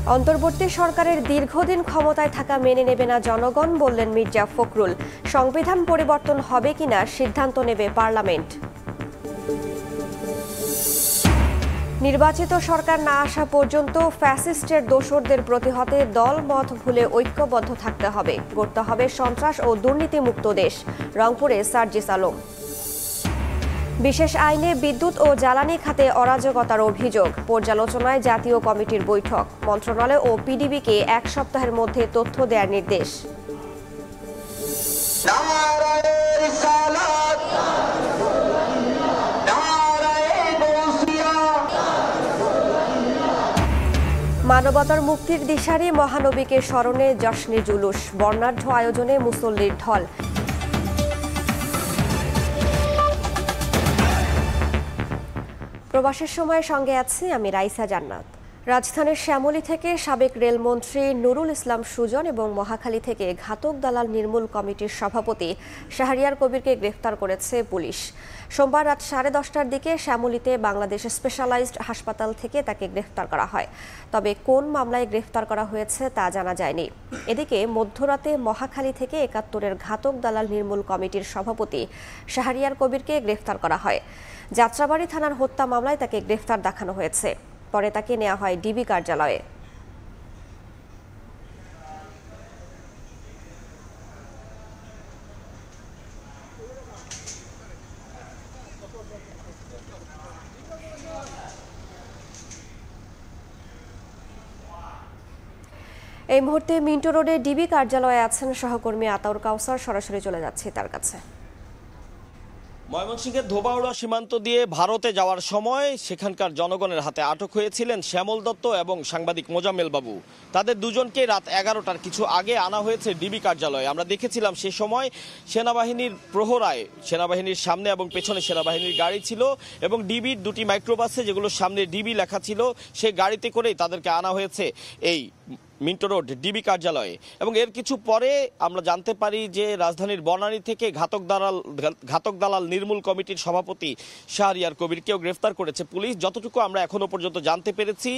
অন্তর্বর্তী সরকারের দীর্ঘদিন ক্ষমতায় থাকা মেনে নেবে না জনগণ, বললেন মির্জা ফখরুল। সংবিধান পরিবর্তন হবে কিনা সিদ্ধান্ত নেবে পার্লামেন্ট। নির্বাচিত সরকার না আসা পর্যন্ত ফ্যাসিস্টের দোসরদের প্রতিহতে দল মত ভুলে ঐক্যবদ্ধ থাকতে হবে, গড়তে হবে সন্ত্রাস ও দুর্নীতিমুক্ত দেশ। রংপুরে সার্জিস আলম। বিশেষ আইনে বিদ্যুৎ ও জ্বালানি খাতে অরাজকতার অভিযোগ, পর্যালোচনায় জাতীয় কমিটির বৈঠক। মন্ত্রণালয় ও পিডিবিকে 1 সপ্তাহের মধ্যে তথ্য দেওয়ার নির্দেশ। মানবতার মুক্তির দিশারি মহানবীকে স্মরণে জশ্নে জুলুস, বর্ণাঢ্য আয়োজনে মুসল্লির ঢল। প্রবাসের সময় সঙ্গে আছি আমি রাইসা জান্নাত। রাজধানীর শ্যামলী থেকে সাবেক রেলমন্ত্রী নুরুল ইসলাম সুজন এবং মহাখালী থেকে ঘাতক দালাল নির্মূল কমিটির সভাপতি শাহরিয়ার কবিরকে গ্রেফতার করেছে পুলিশ। সোমবার রাত 10:30টার দিকে শ্যামলীতে বাংলাদেশ স্পেশালাইজড হাসপাতাল থেকে তাকে গ্রেফতার করা হয়। তবে কোন মামলায় গ্রেফতার করা হয়েছে তা জানা যায়নি। এদিকে মধ্যরাতে মহাখালী থেকে 71-এর ঘাতক দালাল নির্মূল কমিটির সভাপতি শাহরিয়ার কবিরকে গ্রেফতার করা হয়। যাত্রাবাড়ি থানার হত্যা মামলায় তাকে গ্রেফতার দেখানো হয়েছে। পরে তাকে নেওয়া হয় ডিবি কার্যালয়ে। এই মুহূর্তে মিন্টো রোডে ডিবি কার্যালয়ে আছেন সহকর্মী আতাউর কাউসার। সরাসরি চলে যাচ্ছে তার কাছে। ময়মনসিংহের ধোবাউড়া সীমান্ত দিয়ে ভারতে যাওয়ার সময় সেখানকার জনগণের হাতে আটক হয়েছিলেন শ্যামল দত্ত এবং সাংবাদিক মোজাম্মেল বাবু। তাদের দুজনকে রাত 11টার কিছু আগে আনা হয়েছে ডিবি কার্যালয়ে। আমরা দেখেছিলাম সে সময় সেনাবাহিনীর প্রহরায় সেনাবাহিনীর সামনে এবং পেছনে সেনাবাহিনীর গাড়ি ছিল এবং ডিবির 2টি মাইক্রোবাসে যেগুলো সামনে ডিবি লেখা ছিল সেই গাড়িতে করেই তাদেরকে আনা হয়েছে এই মিন্টো রোড ডিবি কার্যালয়ে। এবং এর কিছু পরে আমরা জানতে পারি যে রাজধানীর বনানী থেকে ঘাতক দালাল নির্মূল কমিটির সভাপতি শাহরিয়ার কবিরকেও গ্রেফতার করেছে পুলিশ। যতটুকু আমরা এখনো পর্যন্ত জানতে পেরেছি,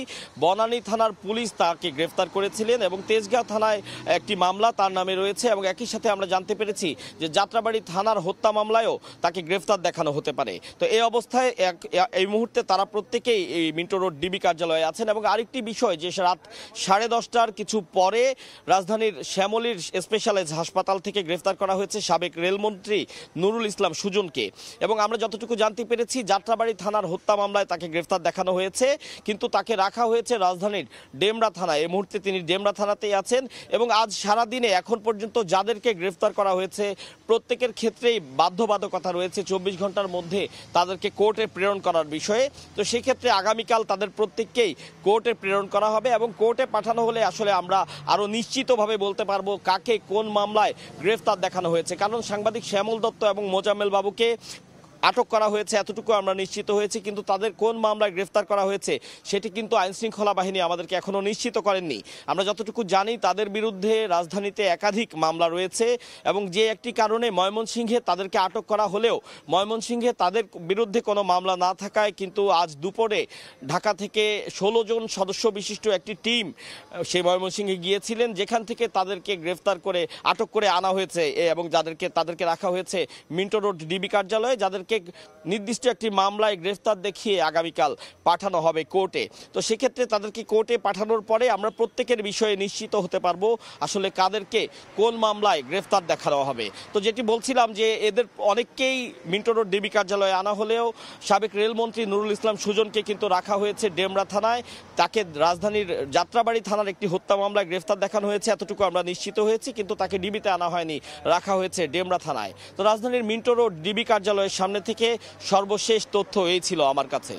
বনানী থানার পুলিশ তাকে গ্রেফতার করেছিলেন এবং তেজগাঁও থানায় একটি মামলা তার নামে রয়েছে। এবং একই সাথে আমরা জানতে পেরেছি যে যাত্রাবাড়ি থানার হত্যা মামলায়ও তাকে গ্রেফতার দেখানো হতে পারে। তো এই অবস্থায় এই মুহূর্তে তারা প্রত্যেকেই এই মিন্টো রোড ডিবি কার্যালয়ে আছেন। এবং আরেকটি বিষয় যে রাত 10:30টার কিছু পরে রাজধানীর শ্যামলীর স্পেশালাইজ হাসপাতাল থেকে গ্রেফতার করা হয়েছে সাবেক রেলমন্ত্রী নুরুল ইসলাম সুজনকে। এবং আমরা যতটুকু জানতে পেরেছি যাত্রাবাড়ি থানার হত্যা মামলায় তাকে গ্রেফতার দেখানো হয়েছে, কিন্তু তাকে রাখা হয়েছে রাজধানীর ডেমরা থানায়। এই মুহূর্তে তিনি ডেমরা থানাতেই আছেন। এবং আজ সারাদিনে এখন পর্যন্ত যাদেরকে গ্রেফতার করা হয়েছে প্রত্যেকের ক্ষেত্রেই বাধ্যবাধকতা রয়েছে 24 ঘন্টার মধ্যে তাদেরকে কোর্টে প্রেরণ করার বিষয়ে। তো সেক্ষেত্রে আগামীকাল তাদের প্রত্যেককেই কোর্টে প্রেরণ করা হবে এবং কোর্টে পাঠানো হলে আসলে আমরা আরো নিশ্চিতভাবে বলতে পারবো কাকে কোন মামলায় গ্রেফতার দেখানো হয়েছে। কারণ সাংবাদিক শ্যামল দত্ত এবং মোজাম্মেল বাবুকে আটক করা হয়েছে এতটুকু আমরা নিশ্চিত হয়েছি, কিন্তু তাদের কোন মামলায় গ্রেফতার করা হয়েছে সেটি কিন্তু আইনশৃঙ্খলা বাহিনী আমাদেরকে এখনো নিশ্চিত করেননি। আমরা যতটুকু জানি তাদের বিরুদ্ধে রাজধানীতে একাধিক মামলা রয়েছে এবং যে একটি কারণে ময়মনসিংহে তাদেরকে আটক করা হলেও ময়মনসিংহে তাদের বিরুদ্ধে কোনো মামলা না থাকায় কিন্তু আজ দুপুরে ঢাকা থেকে 16 জন সদস্য বিশিষ্ট একটি টিম সেই ময়মনসিংহে গিয়েছিলেন, যেখান থেকে তাদেরকে গ্রেফতার করে আটক করে আনা হয়েছে এবং তাদেরকে রাখা হয়েছে মিন্টো রোড ডিবি কার্যালয়ে, যাদেরকে নির্দিষ্ট একটি মামলায় গ্রেফতার দেখিয়ে আগামীকাল পাঠানো হবে কোর্টে। তো সেক্ষেত্রে তাদেরকে কোর্টে পাঠানোর পরে আমরা প্রত্যেকের বিষয়ে নিশ্চিত হতে পারবো আসলে কাদেরকে কোন মামলায় গ্রেফতার দেখানো হবে। তো যেটি বলছিলাম যে এদের অনেককেই মিন্টো রোড ডিবি কার্যালয়ে আনা হলেও সাবেক রেলমন্ত্রী নুরুল ইসলাম সুজনকে কিন্তু রাখা হয়েছে ডেমরা থানায়। তাকে রাজধানীর যাত্রাবাড়ি থানার একটি হত্যা মামলায় গ্রেফতার দেখানো হয়েছে এতটুকু আমরা নিশ্চিত হয়েছি, কিন্তু তাকে ডিবিতে আনা হয়নি, রাখা হয়েছে ডেমরা থানায়। তো রাজধানীর মিন্টো রোড ডিবি কার্যালয়ের সামনে থেকে সর্বশেষ তথ্য এই ছিল আমার কাছে।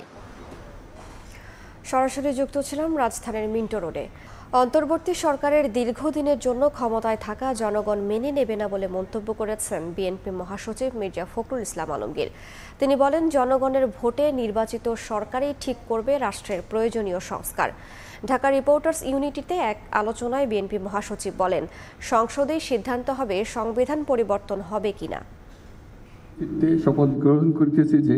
সরাসরি যুক্ত ছিলাম রাজধানীর মিন্টো রোডে। অন্তর্বর্তী সরকারের দীর্ঘদিনের জন্য ক্ষমতায় থাকা জনগণ মেনে নেবে না বলে মন্তব্য করেছেন বিএনপি মহাসচিব মির্জা ফখরুল ইসলাম আলমগীর। তিনি বলেন, জনগণের ভোটে নির্বাচিত সরকারই ঠিক করবে রাষ্ট্রের প্রয়োজনীয় সংস্কার। ঢাকা রিপোর্টার্স ইউনিটিতে এক আলোচনায় বিএনপি মহাসচিব বলেন, সংসদেই সিদ্ধান্ত হবে সংবিধান পরিবর্তন হবে কিনা। শপথ গ্রহণ করিতেছি যে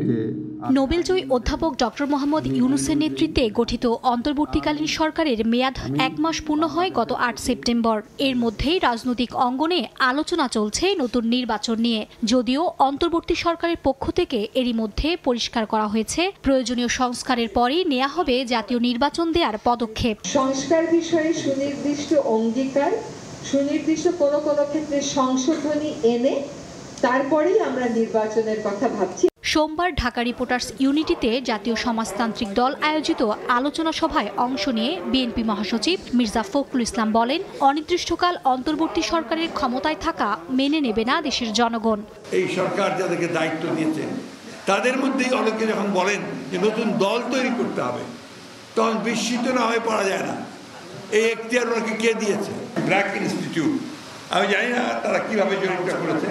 নোবেলজয়ী অধ্যাপক ডক্টর মোহাম্মদ ইউনূসের নেতৃত্বে গঠিত অন্তর্বর্তীকালীন সরকারের মেয়াদ 1 মাস পূর্ণ হয় গত 8 সেপ্টেম্বর। এর মধ্যেই রাজনৈতিক অঙ্গনে আলোচনা চলছে নতুন নির্বাচন নিয়ে, যদিও অন্তর্বর্তী সরকারের পক্ষ থেকে এরই মধ্যে পরিষ্কার করা হয়েছে প্রয়োজনীয় সংস্কারের পরই নেওয়া হবে জাতীয় নির্বাচন দেওয়ার পদক্ষেপ। সংস্কার বিষয়ে সুনির্দিষ্ট অঙ্গীকার, সুনির্দিষ্ট কোনো ক্ষেত্রে সংশোধনী এনে তারপরেই আমরা নির্বাচনের কথা ভাবছি। সোমবার ঢাকা রিপোর্টার্স ইউনিটিতে জাতীয় সমাজতান্ত্রিক দল আয়োজিত আলোচনা সভায় অংশ নিয়ে বিএনপি মহাসচিব মির্জা ফখরুল ইসলাম বলেন, অনির্দিষ্টকাল অন্তর্বর্তী সরকারের ক্ষমতায় থাকা মেনে নেবে না দেশের জনগণ। এই সরকার যাদেরকে দায়িত্ব দিয়েছে তাদের মধ্যেই অনেকে যখন বলেন যে নতুন দল তৈরি করতে হবে, তখন বিস্মিত না হয়ে পড়া যায় না। এই এখতিয়ার ওনাকে কে দিয়েছে? ব্র্যাক ইনস্টিটিউট, আমি জানি না তারা কিভাবে জরিপটা করেছে।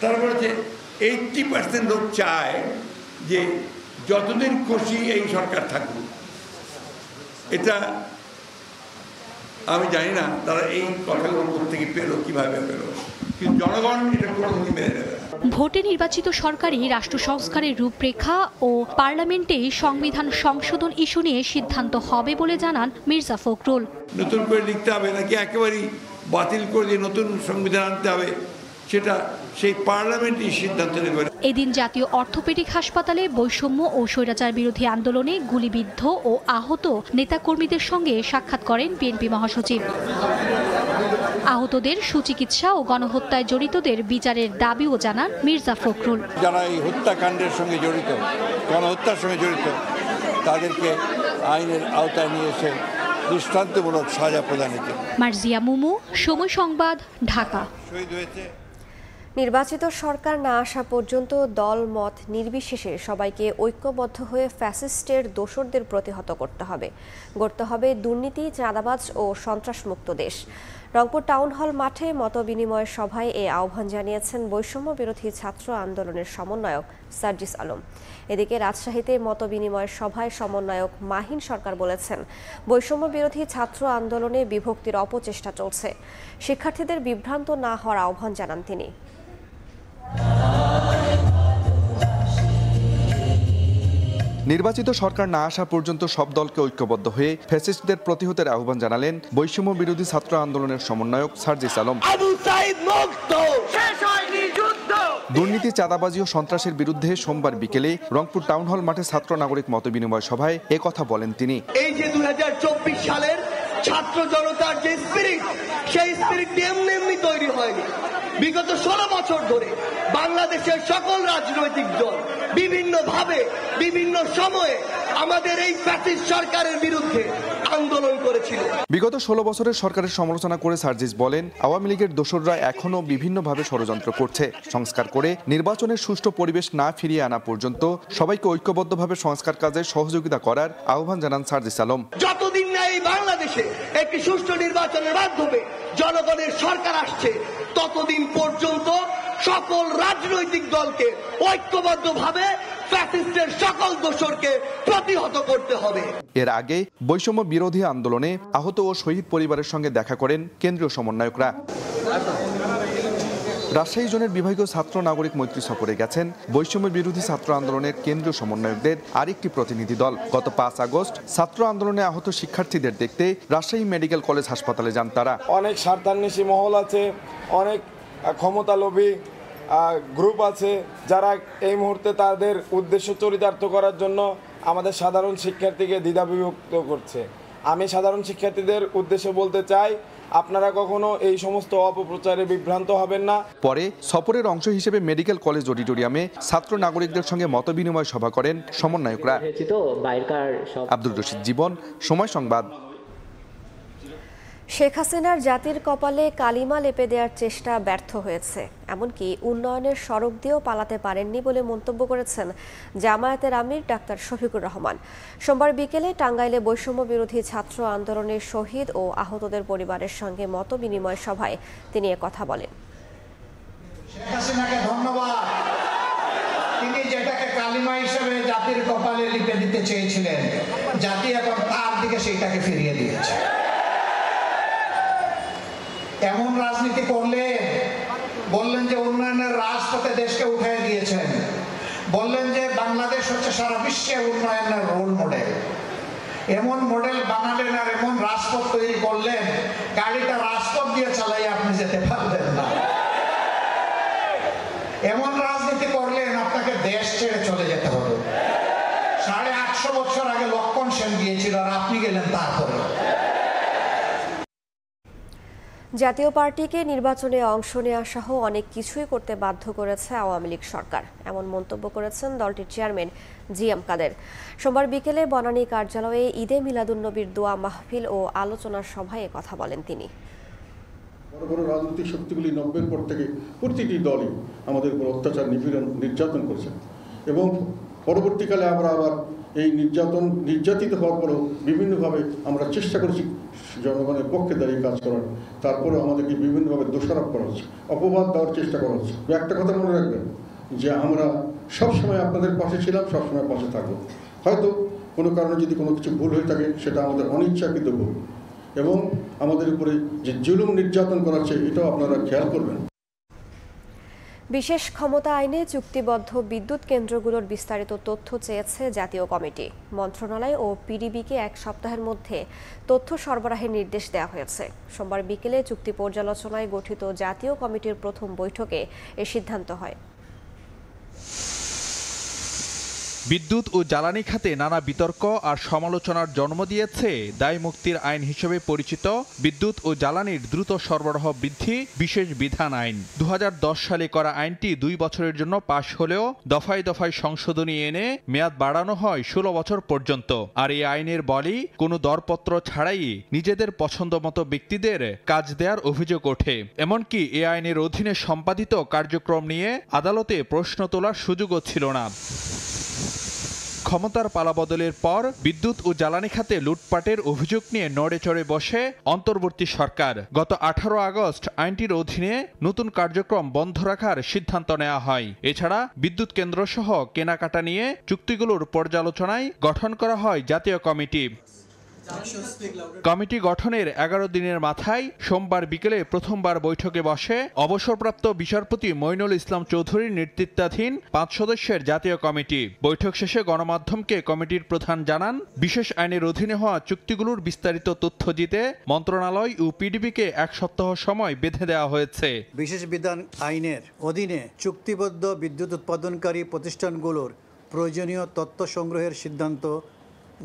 তারা বলেছে 80% লোক চায় যে যতদিন খুশি এই সরকার থাকুক। এটা আমি জানি না তারা এই কথাগুলো থেকে পেলো, কিভাবে পেলো, কিন্তু জনগণ এটা কোনোদিনই মেনে নেবে না। ভোটে নির্বাচিত সরকারই রাষ্ট্র সংস্কারের রূপরেখা ও পার্লামেন্টে সংবিধান সংশোধন ইস্যু নিয়ে সিদ্ধান্ত হবে বলে জানান মির্জা ফখরুল। নতুন করে লিখতে হবে নাকি একেবারেই বাতিল করে দিয়ে নতুন সংবিধান আনতে হবে, সেটা সেই পার্লামেন্টই সিদ্ধান্ত নেবে। এদিন জাতীয় অর্থোপেডিক হাসপাতালে বৈষম্য ও স্বৈরাচার বিরোধী আন্দোলনে গুলিবিদ্ধ ও আহত নেতাকর্মীদের সঙ্গে সাক্ষাৎ করেন বিএনপি মহাসচিব। আহতদের সুচিকিৎসা ও গণহত্যায় জড়িতদের বিচারের দাবিও জানান মির্জা ফখরুল। যারা এই হত্যাকাণ্ডের সঙ্গে জড়িত, গণহত্যার সঙ্গে জড়িত, তাদেরকে আইনের আওতায় নিয়ে এসে দৃষ্টান্তমূলক সাজা প্রদানের জন্য। মার্জিয়া মুমু, সময় সংবাদ, ঢাকা। শহীদ হয়েছে। নির্বাচিত সরকার না আসা পর্যন্ত দল মত নির্বিশেষে সবাইকে ঐক্যবদ্ধ হয়ে ফ্যাসিস্টের দোসরদের প্রতিহত করতে হবে। গড়তে হবে দুর্নীতি, চাঁদাবাজ ও সন্ত্রাসমুক্ত দেশ। রংপুর টাউন হল মাঠে মতবিনিময় সভায় এ আহ্বান জানিয়েছেন বৈষম্য বিরোধী ছাত্র আন্দোলনের সমন্বয়ক সার্জিস আলম। এদিকে রাজশাহীতে মতবিনিময় সভায় সমন্বয়ক মাহিন সরকার বলেছেন, বৈষম্য বিরোধী ছাত্র আন্দোলনে বিভক্তির অপচেষ্টা চলছে। শিক্ষার্থীদের বিভ্রান্ত না হওয়ার আহ্বান জানান তিনি। নির্বাচিত সরকার না আসা পর্যন্ত সব দলকে ঐক্যবদ্ধ হয়ে ফ্যাসিস্টদের প্রতিহতের আহ্বান জানালেন বৈষম্য বিরোধী ছাত্র আন্দোলনের সমন্বয়ক সার্জিস আলম। দুর্নীতি, চাঁদাবাজি ও সন্ত্রাসের বিরুদ্ধে সোমবার বিকেলে রংপুর টাউন হল মাঠে ছাত্র নাগরিক মতবিনিময় সভায় একথা বলেন তিনি। এই যে 2024 সালের ছাত্র জনতার যে স্পিরিট, সেই স্পিরিট এমনি তৈরি হয়নি। বিগত 16 বছর ধরে বাংলাদেশের সকল রাজনৈতিক দল বিভিন্নভাবে বিভিন্ন সময়ে আমাদের এই ফ্যাসিস্ট সরকারের বিরুদ্ধে আন্দোলন করেছিল। বিগত 16 বছরের সরকারের সমালোচনা করে সার্জিস বলেন, আওয়ামী লীগের দোসররা এখনও বিভিন্নভাবে ষড়যন্ত্র করছে। সংস্কার করে নির্বাচনের সুষ্ঠু পরিবেশ না ফিরিয়ে আনা পর্যন্ত সবাইকে ঐক্যবদ্ধভাবে সংস্কার কাজে সহযোগিতা করার আহ্বান জানান সার্জিস আলম। যতদিন না এই বাংলাদেশে একটি সুষ্ঠু নির্বাচনের মাধ্যমে জনগণের সরকার আসছে, ততদিন পর্যন্ত সকল রাজনৈতিক দলকে ঐক্যবদ্ধভাবে ফ্যাসিস্টের সকল দোসরকে প্রতিহত করতে হবে। এর আগে বৈষম্য বিরোধী আন্দোলনে আহত ও শহীদ পরিবারের সঙ্গে দেখা করেন কেন্দ্রীয় সমন্বয়করা। রাজশাহী জোনের বিভাগীয় ছাত্র নাগরিক মৈত্রী সফরে গেছেন বৈষম্য বিরোধী ছাত্র আন্দোলনের কেন্দ্রীয় সমন্বয়কদের আরেকটি প্রতিনিধি দল। গত 5 আগস্ট ছাত্র আন্দোলনে আহত শিক্ষার্থীদের দেখতে রাজশাহী মেডিকেল কলেজ হাসপাতালে যান তারা। অনেক স্বার্থান্বেষী মহল আছে, অনেক ক্ষমতালোভী গ্রুপ আছে, যারা এই মুহূর্তে তাদের উদ্দেশ্য চরিতার্থ করার জন্য আমাদের সাধারণ শিক্ষার্থীকে দ্বিধাবিভক্ত করছে। আমি সাধারণ শিক্ষার্থীদের উদ্দেশ্যে বলতে চাই, আপনারা কখনো এই সমস্ত অপপ্রচারে বিভ্রান্ত হবেন না। পরে সফরের অংশ হিসেবে মেডিকেল কলেজ অডিটোরিয়ামে ছাত্র নাগরিকদের সঙ্গে মতবিনিময় সভা করেন সমন্বয়করা। আব্দুর রশিদ জীবন, সময় সংবাদ। শেখ হাসিনার জাতির কপালে কালিমা লেপে দেওয়ার চেষ্টা ব্যর্থ হয়েছে, এমনকি উন্নয়নের সড়ক দিয়েও পালাতে পারেননি বলে মন্তব্য করেছেন জামায়াতের আমির ডাক্তার শফিকুর রহমান। সোমবার বিকেলে টাঙ্গাইলে বৈষম্য বিরোধী ছাত্র আন্দোলনের শহীদ ও আহতদের পরিবারের সঙ্গে মতবিনিময় সভায় তিনি একথা বলেন। শেখ হাসিনাকে ধন্যবাদ, তিনি যেটাকে কালিমা হিসেবে জাতির কপালে লিপে দিতে চেয়েছিলেন, জাতি এখন তার দিকে সেইটাকে ফিরিয়ে দিয়েছে। এমন রাজনীতি করলে বললেন যে উন্নয়নের রাজপথে দেশকে উঠিয়ে দিয়েছে। দিয়েছেন, বললেন যে বাংলাদেশ হচ্ছে সারা বিশ্বে উন্নয়নের রোল মডেল। এমন মডেল বানালেন আর এমন রাজপথ তৈরি করলেন, গাড়িটা রাজপথ দিয়ে চালাই আপনি যেতে পারবেন না। এমন রাজনীতি করলেন আপনাকে দেশ ছেড়ে চলে যেতে হবে। 850 বছর আগে লক্ষণ সেন গিয়েছিল আর আপনি গেলেন তারপরে। জাতীয় পার্টিকে নির্বাচনে অংশ নেওয়া সহ অনেক কিছুই করতে বাধ্য করেছে আওয়ামী লীগ সরকার, এমন মন্তব্য করেছেন দলটির চেয়ারম্যান জিএম কাদের। সোমবার বিকেলে বনানী কার্যালয়ে ঈদে মিলাদুন্নবীর দোয়া মাহফিল ও আলোচনা সভায় কথা বলেন তিনি। বড় বড় রাজনৈতিক শক্তিগুলি 90-এর পর থেকে প্রতিটি দলই আমাদের উপর অত্যাচার, নিপীড়ন, নির্যাতন করছে এবং পরবর্তীকালে আমরা আবার এই নির্যাতিত হওয়ার পরেও বিভিন্নভাবে আমরা চেষ্টা করেছি জনগণের পক্ষে দাঁড়িয়ে কাজ করার, তারপরে আমাদেরকে বিভিন্নভাবে দোষারোপ করা হচ্ছে, অপবাদ দেওয়ার চেষ্টা করা হচ্ছে। একটা কথা মনে রাখবেন যে আমরা সবসময় আপনাদের পাশে ছিলাম, সবসময় পাশে থাকবো। হয়তো কোনো কারণে যদি কোনো কিছু ভুল হয়ে থাকে সেটা আমাদের অনিচ্ছাকৃত ভুল, এবং আমাদের উপরে যে জুলুম নির্যাতন করাচ্ছে এটাও আপনারা খেয়াল করবেন। বিশেষ ক্ষমতা আইনে চুক্তিবদ্ধ বিদ্যুৎ কেন্দ্রগুলোর বিস্তারিত তথ্য চেয়েছে জাতীয় কমিটি। মন্ত্রণালয় ও পিডিবিকে 1 সপ্তাহের মধ্যে তথ্য সরবরাহের নির্দেশ দেওয়া হয়েছে। সোমবার বিকেলে চুক্তি পর্যালোচনায় গঠিত জাতীয় কমিটির প্রথম বৈঠকে এ সিদ্ধান্ত হয়। বিদ্যুৎ ও জ্বালানি খাতে নানা বিতর্ক আর সমালোচনার জন্ম দিয়েছে দায় মুক্তির আইন হিসেবে পরিচিত বিদ্যুৎ ও জ্বালানির দ্রুত সরবরাহ বৃদ্ধি বিশেষ বিধান আইন। 2010 সালে করা আইনটি 2 বছরের জন্য পাশ হলেও দফায় দফায় সংশোধনী এনে মেয়াদ বাড়ানো হয় 16 বছর পর্যন্ত। আর এই আইনের বলে কোনো দরপত্র ছাড়াই নিজেদের পছন্দ মতো ব্যক্তিদের কাজ দেওয়ার অভিযোগ ওঠে। এমনকি এই আইনের অধীনে সম্পাদিত কার্যক্রম নিয়ে আদালতে প্রশ্ন তোলার সুযোগও ছিল না। ক্ষমতার পালাবদলের পর বিদ্যুৎ ও জ্বালানি খাতে লুটপাটের অভিযোগ নিয়ে নড়ে চড়ে বসে অন্তর্বর্তী সরকার। গত 18 আগস্ট আইনটির অধীনে নতুন কার্যক্রম বন্ধ রাখার সিদ্ধান্ত নেওয়া হয়। এছাড়া বিদ্যুৎ কেন্দ্র সহ কেনাকাটা নিয়ে চুক্তিগুলোর পর্যালোচনায় গঠন করা হয় জাতীয় কমিটি। কমিটি গঠনের 11 দিনের মাথায় সোমবার বিকেলে প্রথমবার বৈঠকে বসে অবসরপ্রাপ্ত বিচারপতি মইনুল ইসলাম চৌধুরীর নেতৃত্বাধীন 5 সদস্যের জাতীয় কমিটি। বৈঠক শেষে গণমাধ্যমকে কমিটির প্রধান জানান, বিশেষ আইনের অধীনে হওয়া চুক্তিগুলোর বিস্তারিত তথ্য দিতে মন্ত্রণালয় ও পিডিবিকে 1 সপ্তাহ সময় বেঁধে দেওয়া হয়েছে। বিশেষ বিধান আইনের অধীনে চুক্তিবদ্ধ বিদ্যুৎ উৎপাদনকারী প্রতিষ্ঠানগুলোর প্রয়োজনীয় তথ্য সংগ্রহের সিদ্ধান্ত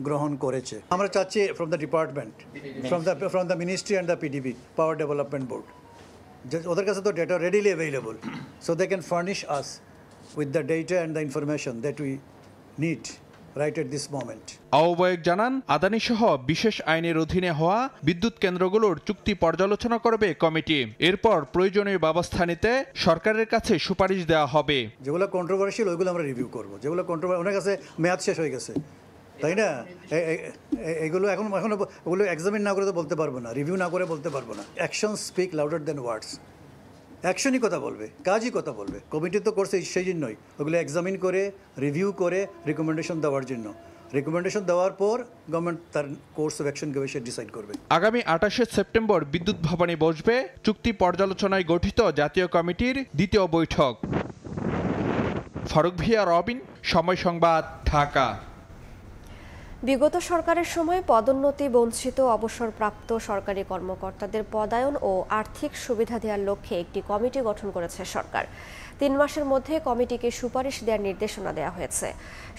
গ্রহণ করেছে। আমরা চাচ্ছি from the department, from the ministry and the PDB power development board, ওদের কাছে তো data readily available, so they can furnish us with the data and the information that we need right at this moment. আহ্বায়ক জানান, আদানি সহ বিশেষ আইনের অধীনে হওয়া বিদ্যুৎ কেন্দ্রগুলোর চুক্তি পর্যালোচনা করবে কমিটি। এরপর প্রয়োজনীয় ব্যবস্থা নিতে সরকারের কাছে সুপারিশ দেওয়া হবে। যেগুলো কন্ট্রোভার্সিয়াল ওইগুলো আমরা রিভিউ করব, যেগুলো কন্ট্রোভার্সি ওনার কাছে মেয়াদ শেষ হয়ে গেছে, তাই না? এগুলো এখন ওগুলো এক্সামিন না করে তো বলতে পারবো না, রিভিউ না করে বলতে পারবো না। অ্যাকশন স্পিক লাউডার দেন ওয়ার্ডস। অ্যাকশনই কথা বলবে, কাজই কথা বলবে। কমিটি তো করছে সেই জন্যই, ওগুলো এক্সামিন করে রিভিউ করে রিকমেন্ডেশন দেওয়ার জন্য। রিকমেন্ডেশন দেওয়ার পর গভর্নমেন্ট তার course of action say decide করবে। আগামী 28 সেপ্টেম্বর বিদ্যুৎ ভবনে বসবে চুক্তি পর্যালোচনায় গঠিত জাতীয় কমিটির দ্বিতীয় বৈঠক। ফারুক ভিয়া, রবিন, সময় সংবাদ, ঢাকা। বিগত সরকারের সময় পদোন্নতি বঞ্চিত অবসরপ্রাপ্ত সরকারি কর্মকর্তাদের পদায়ন ও আর্থিক সুবিধা দেওয়ার লক্ষ্যে একটি কমিটি গঠন করেছে সরকার। 3 মাসের মধ্যে কমিটিকে সুপারিশ দেওয়ার নির্দেশনা দেওয়া হয়েছে।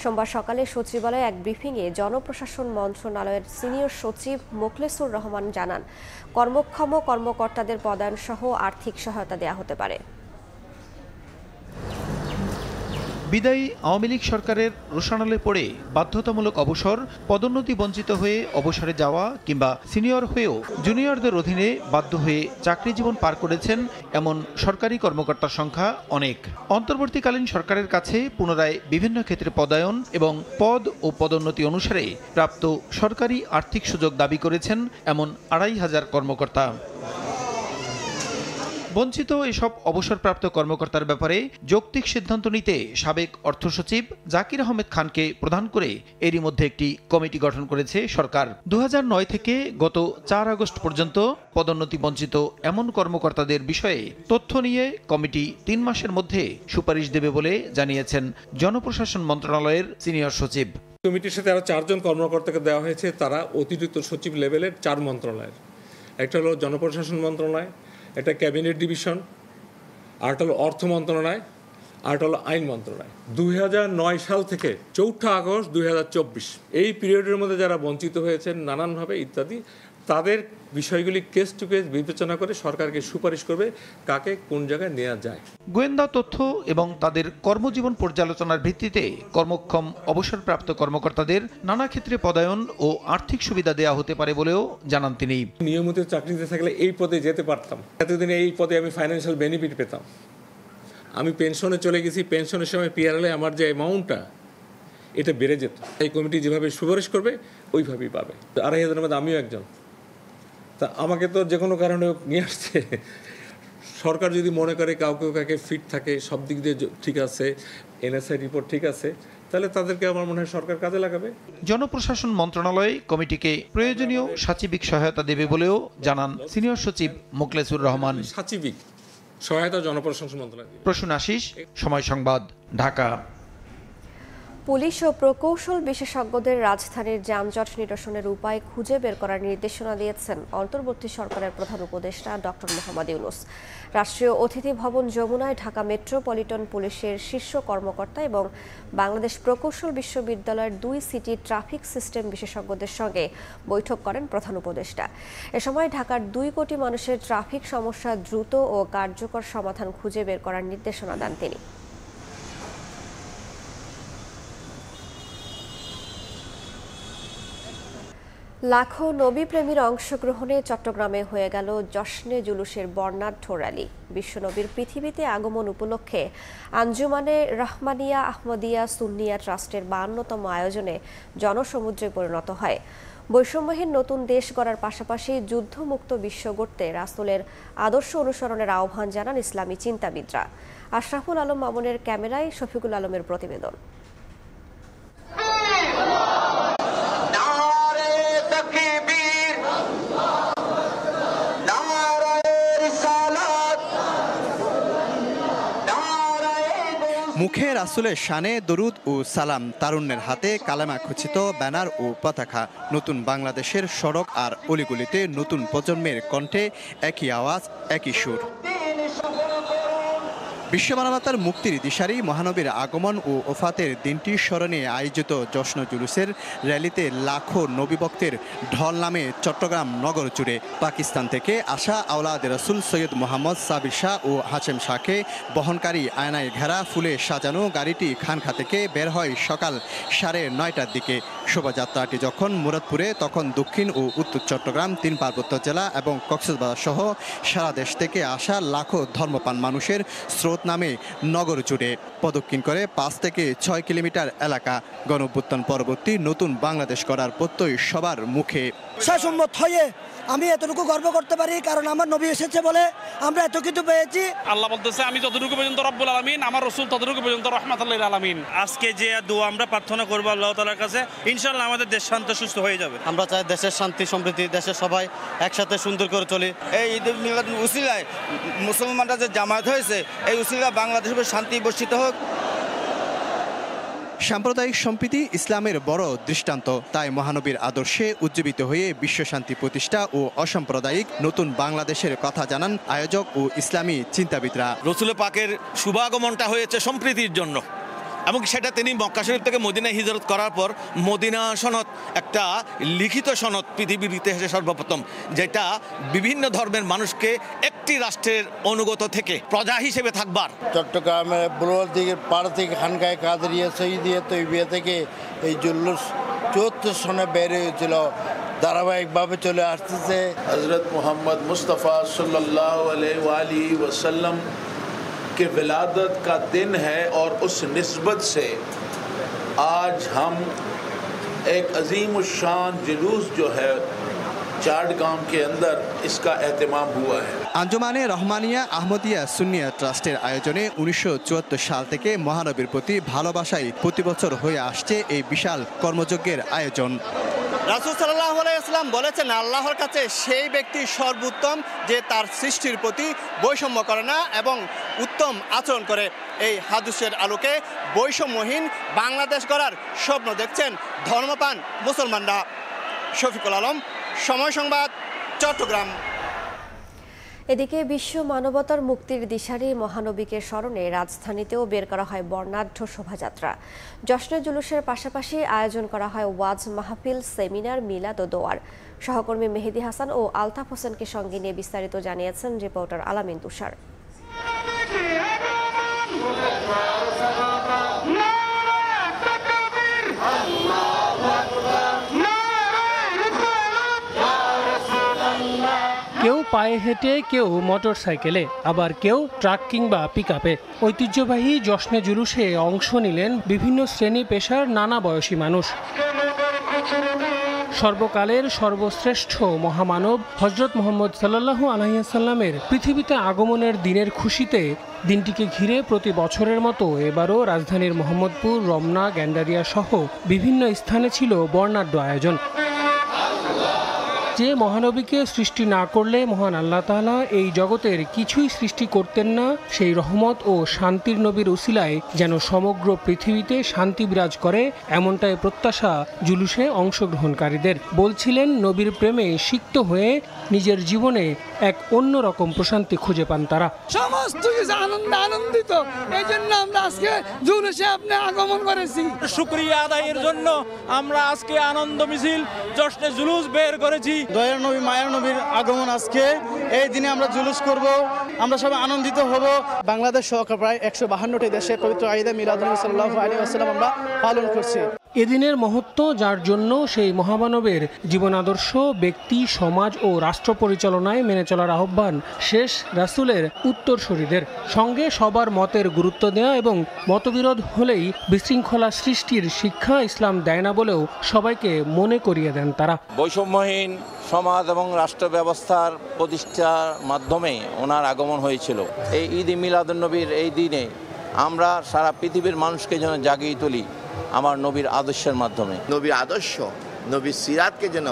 সোমবার সকালে সচিবালয়ে এক ব্রিফিংয়ে জনপ্রশাসন মন্ত্রণালয়ের সিনিয়র সচিব মোখলেসুর রহমান জানান, কর্মক্ষম কর্মকর্তাদের পদায়ন সহ আর্থিক সহায়তা দেওয়া হতে পারে। বিদায়ী আওয়ামী লীগ সরকারের রোষানলে পড়ে বাধ্যতামূলক অবসর, পদোন্নতি বঞ্চিত হয়ে অবসরে যাওয়া কিংবা সিনিয়র হয়েও জুনিয়রদের অধীনে বাধ্য হয়ে চাকরি জীবন পার করেছেন এমন সরকারি কর্মকর্তার সংখ্যা অনেক। অন্তর্বর্তীকালীন সরকারের কাছে পুনরায় বিভিন্ন ক্ষেত্রে পদায়ন এবং পদ ও পদোন্নতি অনুসারে প্রাপ্ত সরকারি আর্থিক সুযোগ দাবি করেছেন এমন 2500 কর্মকর্তা। বঞ্চিত এসব অবসরপ্রাপ্ত কর্মকর্তার ব্যাপারে যৌক্তিক সিদ্ধান্ত নিতে সাবেক অর্থ সচিব জাকির আহমেদ খানকে প্রধান করে এরই মধ্যে একটি কমিটি গঠন করেছে সরকার। 2009 থেকে গত 4 আগস্ট পর্যন্ত পদোন্নতি বঞ্চিত এমন কর্মকর্তাদের বিষয়ে তথ্য নিয়ে কমিটি 3 মাসের মধ্যে সুপারিশ দেবে বলে জানিয়েছেন জনপ্রশাসন মন্ত্রণালয়ের সিনিয়র সচিব। কমিটির সাথে আরও 4 জন কর্মকর্তাকে দেওয়া হয়েছে, তারা অতিরিক্ত সচিব লেভেলের 4 মন্ত্রণালয়ের। একটা হলো জনপ্রশাসন মন্ত্রণালয়, একটা ক্যাবিনেট ডিভিশন, আরেকটা হলো অর্থ মন্ত্রণালয়, আরেকটা হলো আইন মন্ত্রণালয়। 2009 সাল থেকে 4 আগস্ট 2024 এই পিরিয়ডের মধ্যে যারা বঞ্চিত হয়েছেন নানানভাবে ইত্যাদি, তাদের বিষয়গুলি কেস টু কেস বিবেচনা করে সরকারকে সুপারিশ করবে কাকে কোন জায়গায় নেওয়া যায়। গোয়েন্দা তথ্য এবং তাদের কর্মজীবন পর্যালোচনার ভিত্তিতে কর্মক্ষম অবসরপ্রাপ্ত কর্মকর্তাদের নানা ক্ষেত্রে পদায়ন ও আর্থিক সুবিধা দেওয়া হতে পারে বলেও জানান তিনি। নিয়মিত চাকরিতে থাকলে এই পদে যেতে পারতাম, এতদিন এই পদে আমি ফাইন্যান্সিয়াল বেনিফিট পেতাম। আমি পেনশনে চলে গেছি, পেনশনের সময় পিআরএলে আমার যে অ্যামাউন্টটা এটা বেড়ে যেত। এই কমিটি যেভাবে সুপারিশ করবে ওইভাবেই পাবে। 2,500-এর মধ্যে আমিও একজন, তা আমাকে তো যে কোনো কারণে নিয়ে আসছে। সরকার যদি মনে করে কাউকে ফিট থাকে, সব দিক দিয়ে ঠিক আছে, এনএসআই রিপোর্ট ঠিক আছে, তাহলে তাদেরকে আমার মনে হয় সরকার কাজে লাগাবে। জনপ্রশাসন মন্ত্রণালয় কমিটিকে প্রয়োজনীয় সাচিবিক সহায়তা দেবে বলেও জানান সিনিয়র সচিব মোখলেসুর রহমান। সাচিবিক সহায়তা জনপ্রশাসন মন্ত্রণালয়। প্রসূন আশিস, সময় সংবাদ, ঢাকা। পুলিশ ও প্রকৌশল বিশেষজ্ঞদের রাজধানীর যানজট নিরসনের উপায় খুঁজে বের করার নির্দেশনা দিয়েছেন অন্তর্বর্তী সরকারের প্রধান উপদেষ্টা ডক্টর মোহাম্মদ ইউনূস। রাষ্ট্রীয় অতিথি ভবন যমুনায় ঢাকা মেট্রোপলিটন পুলিশের শীর্ষ কর্মকর্তা এবং বাংলাদেশ প্রকৌশল বিশ্ববিদ্যালয়ের 2 সিটি ট্রাফিক সিস্টেম বিশেষজ্ঞদের সঙ্গে বৈঠক করেন প্রধান উপদেষ্টা। এ সময় ঢাকার 2 কোটি মানুষের ট্রাফিক সমস্যা দ্রুত ও কার্যকর সমাধান খুঁজে বের করার নির্দেশনা দেন তিনি। লাখো নবী প্রেমীর অংশগ্রহণে চট্টগ্রামে হয়ে গেল জশ্নে জুলুসের বর্ণাঢ্য র্যালি। বিশ্বনবীর পৃথিবীতে আগমন উপলক্ষে আঞ্জুমানে রহমানিয়া আহমদিয়া সুন্নিয়া ট্রাস্টের 52তম আয়োজনে জনসমুদ্রে পরিণত হয়। বৈষম্যহীন নতুন দেশ গড়ার পাশাপাশি যুদ্ধমুক্ত বিশ্ব গড়তে রাসূলের আদর্শ অনুসরণের আহ্বান জানান ইসলামী চিন্তাবিদরা। আশরাফুল আলম মামুনের ক্যামেরায় শফিকুল আলমের প্রতিবেদন। মুখে রাসূলের শানে দরুদ ও সালাম, তারুণ্যের হাতে কালেমা খচিত ব্যানার ও পতাকা। নতুন বাংলাদেশের সড়ক আর অলিগলিতে নতুন প্রজন্মের কণ্ঠে একই আওয়াজ, একই সুর। বিশ্ব মানবতার মুক্তির দিশারি মহানবীর আগমন ও ওফাতের দিনটি স্মরণে আয়োজিত জশ্ন জুলুসের র্যালিতে লাখো নবীভক্তের ঢল নামে চট্টগ্রাম নগর জুড়ে। পাকিস্তান থেকে আসা আওলাদ রাসূল সৈয়দ মোহাম্মদ সাবির শাহ ও হাশেম শাহকে বহনকারী আয়নায় ঘেরা ফুলে সাজানো গাড়িটি খানখা থেকে বের হয় সকাল 9:30টার দিকে। শোভাযাত্রাটি যখন মুরাদপুরে, তখন দক্ষিণ ও উত্তর চট্টগ্রাম, 3 পার্বত্য জেলা এবং কক্সবাজার সহ সারা দেশ থেকে আসা লাখো ধর্মপ্রাণ মানুষের স্রোত নামে নগর জুড়ে প্রদক্ষিণ করে 5 থেকে 6 কিলোমিটার এলাকা। গণঅভ্যুত্থান পরবর্তী নতুন বাংলাদেশ গড়ার প্রত্যয় সবার মুখে। সম্মত হয়ে আমি এতটুকু গর্ব করতে পারি, কারণ আমার নবী এসেছে বলে আমরা এত কিছু পেয়েছি। আল্লাহ বলতেছে, আমি যতটুকু পর্যন্ত রব্বুল আলামিন, আমার রাসূল ততটুকু পর্যন্ত রাহমাতুল আলামিন। আজকে যে দোয়া আমরা প্রার্থনা করব আল্লাহ তাআলার কাছে, ইনশাআল্লাহ আমাদের দেশ শান্ত সুস্থ হয়ে যাবে। আমরা চাই দেশের শান্তি সমৃদ্ধি, দেশের সবাই একসাথে সুন্দর করে চলি। এই ঈদ মিলাদ উসিলায় মুসলমানরা যে জামায়াত হয়েছে, এই উসিলা বাংলাদেশের শান্তি বর্ষিত হোক। সাম্প্রদায়িক সম্প্রীতি ইসলামের বড় দৃষ্টান্ত। তাই মহানবীর আদর্শে উজ্জীবিত হয়ে বিশ্বশান্তি প্রতিষ্ঠা ও অসাম্প্রদায়িক নতুন বাংলাদেশের কথা জানান আয়োজক ও ইসলামী চিন্তাবিদরা। রাসূল পাকের শুভাগমনটা হয়েছে সম্প্রীতির জন্য, এবং সেটা তিনি মক্কা শরীফ থেকে মদিনায় হিজরত করার পর মদিনা সনদ, একটা লিখিত সনদ পৃথিবীর ইতিহাসে সর্বপ্রথম, যেটা বিভিন্ন ধর্মের মানুষকে একটি রাষ্ট্রের অনুগত থেকে প্রজা হিসেবে থাকবার। চট্টগ্রামের বুলবুল দিকের পাড় থেকে খানকায় কাদরিয়া সঈদিয়া তৈবিয়া থেকে এই জুলুস 74 সনে বের হয়েছিল, ধারাবাহিকভাবে চলে আসতেছে। হযরত মুহাম্মদ মুস্তাফা সাল্লাল্লাহু আলাইহি ওয়াসাল্লাম के विलादत का दिन है और उस निस्बत से आज हम एक अजीम शान जुलूस जो है चाटगांव के अंदर इसका एहतमाम हुआ है। আঞ্জুমানে রহমানিয়া আহমদিয়া সুন্নিয়া ট্রাস্টের আয়োজনে 1974 সাল থেকে মহানবীর প্রতি ভালোবাসায় প্রতি বছর হয়ে আসছে এই বিশাল কর্মযজ্ঞের আয়োজন। রাসূল সাল্লাল্লাহু আলাইহি ওয়াসাল্লাম বলেছেন, আল্লাহর কাছে সেই ব্যক্তি সর্বোত্তম যে তার সৃষ্টির প্রতি বৈষম্য করে না এবং উত্তম আচরণ করে। এই হাদিসের আলোকে বৈষম্যহীন বাংলাদেশ গড়ার স্বপ্ন দেখছেন ধর্মপ্রাণ মুসলমানরা। শফিকুল আলম, সময় সংবাদ, চট্টগ্রাম। এদিকে বিশ্ব মানবতার মুক্তির দিশারি মহানবীকে স্মরণে রাজধানীতেও বের করা হয় বর্ণাঢ্য শোভাযাত্রা। জশ্নে জুলুসের পাশাপাশি আয়োজন করা হয় ওয়াজ মাহফিল, সেমিনার, মিলাদ ও দোয়ার। সহকর্মী মেহেদি হাসান ও আলতাফ হোসেনকে সঙ্গে নিয়ে বিস্তারিত জানিয়েছেন রিপোর্টার আলামিন তুষার। কেউ পায়ে হেঁটে, কেউ মোটর সাইকেলে, আবার কেউ ট্রাক কিংবা পিকআপে। ঐতিহ্যবাহী জশ্নে জুলুসে অংশ নিলেন বিভিন্ন শ্রেণী পেশার নানা বয়সী মানুষ। সর্বকালের সর্বশ্রেষ্ঠ মহামানব হযরত মুহাম্মদ সাল্লাল্লাহু আলাইহি ওয়াসাল্লামের পৃথিবীতে আগমনের দিনের খুশিতে দিনটিকে ঘিরে প্রতি বছরের মতো এবারও রাজধানীর মোহাম্মদপুর, রমনা, গ্যান্ডারিয়া সহ বিভিন্ন স্থানে ছিল বর্ণাঢ্য আয়োজন। যে মহানবীকে সৃষ্টি না করলে মহান আল্লাহ তাআলা এই জগতের কিছুই সৃষ্টি করতেন না, সেই রহমত ও শান্তির নবীর উসিলায় যেন সমগ্র পৃথিবীতে শান্তি বিরাজ করে, এমনটাই প্রত্যাশা জুলুসে অংশগ্রহণকারীদের। বলছিলেন, নবীর প্রেমে সিক্ত হয়ে নিজের জীবনে এক অন্যরকম প্রশান্তি খুঁজে পান তারা। সমস্ত কিছু আনন্দিত, এই জন্য আমরা আজকে জুলুসে আপনি আগমন করেছি। শুকরিয়া আদায়ের জন্য আমরা আজকে আনন্দ মিছিল জশ্নে জুলুস বের করেছি। দয়ার নবী, মায়ের নবীর আগমন আজকে, এই দিনে আমরা জুলুস করব, আমরা সবাই আনন্দিত হব। বাংলাদেশ সহ প্রায় 152টি দেশে পবিত্র ঈদ মিলাদুন্নবী সাল্লাল্লাহু আলাইহি ওয়াসাল্লাম আমরা পালন করছি। এদিনের মহত্ব, যার জন্য সেই মহামানবের জীবন আদর্শ ব্যক্তি, সমাজ ও রাষ্ট্র পরিচালনায় মেনে চলার আহ্বান শেষ রাসূলের উত্তরসূরিদের। সঙ্গে সবার মতের গুরুত্ব দেওয়া এবং মতবিরোধ হলেই বিশৃঙ্খলা সৃষ্টির শিক্ষা ইসলাম দেয় না বলেও সবাইকে মনে করিয়ে দেন তারা। বৈষম্যহীন সমাজ এবং রাষ্ট্র ব্যবস্থার প্রতিষ্ঠার মাধ্যমে ওনার আগমন হয়েছিল। এই ঈদ মিলাদুন্নবীর এই দিনে আমরা সারা পৃথিবীর মানুষকে যেন জাগিয়ে তুলি আমার নবীর আদর্শের মাধ্যমে। নবীর আদর্শ, নবীর সিরাতকে যেন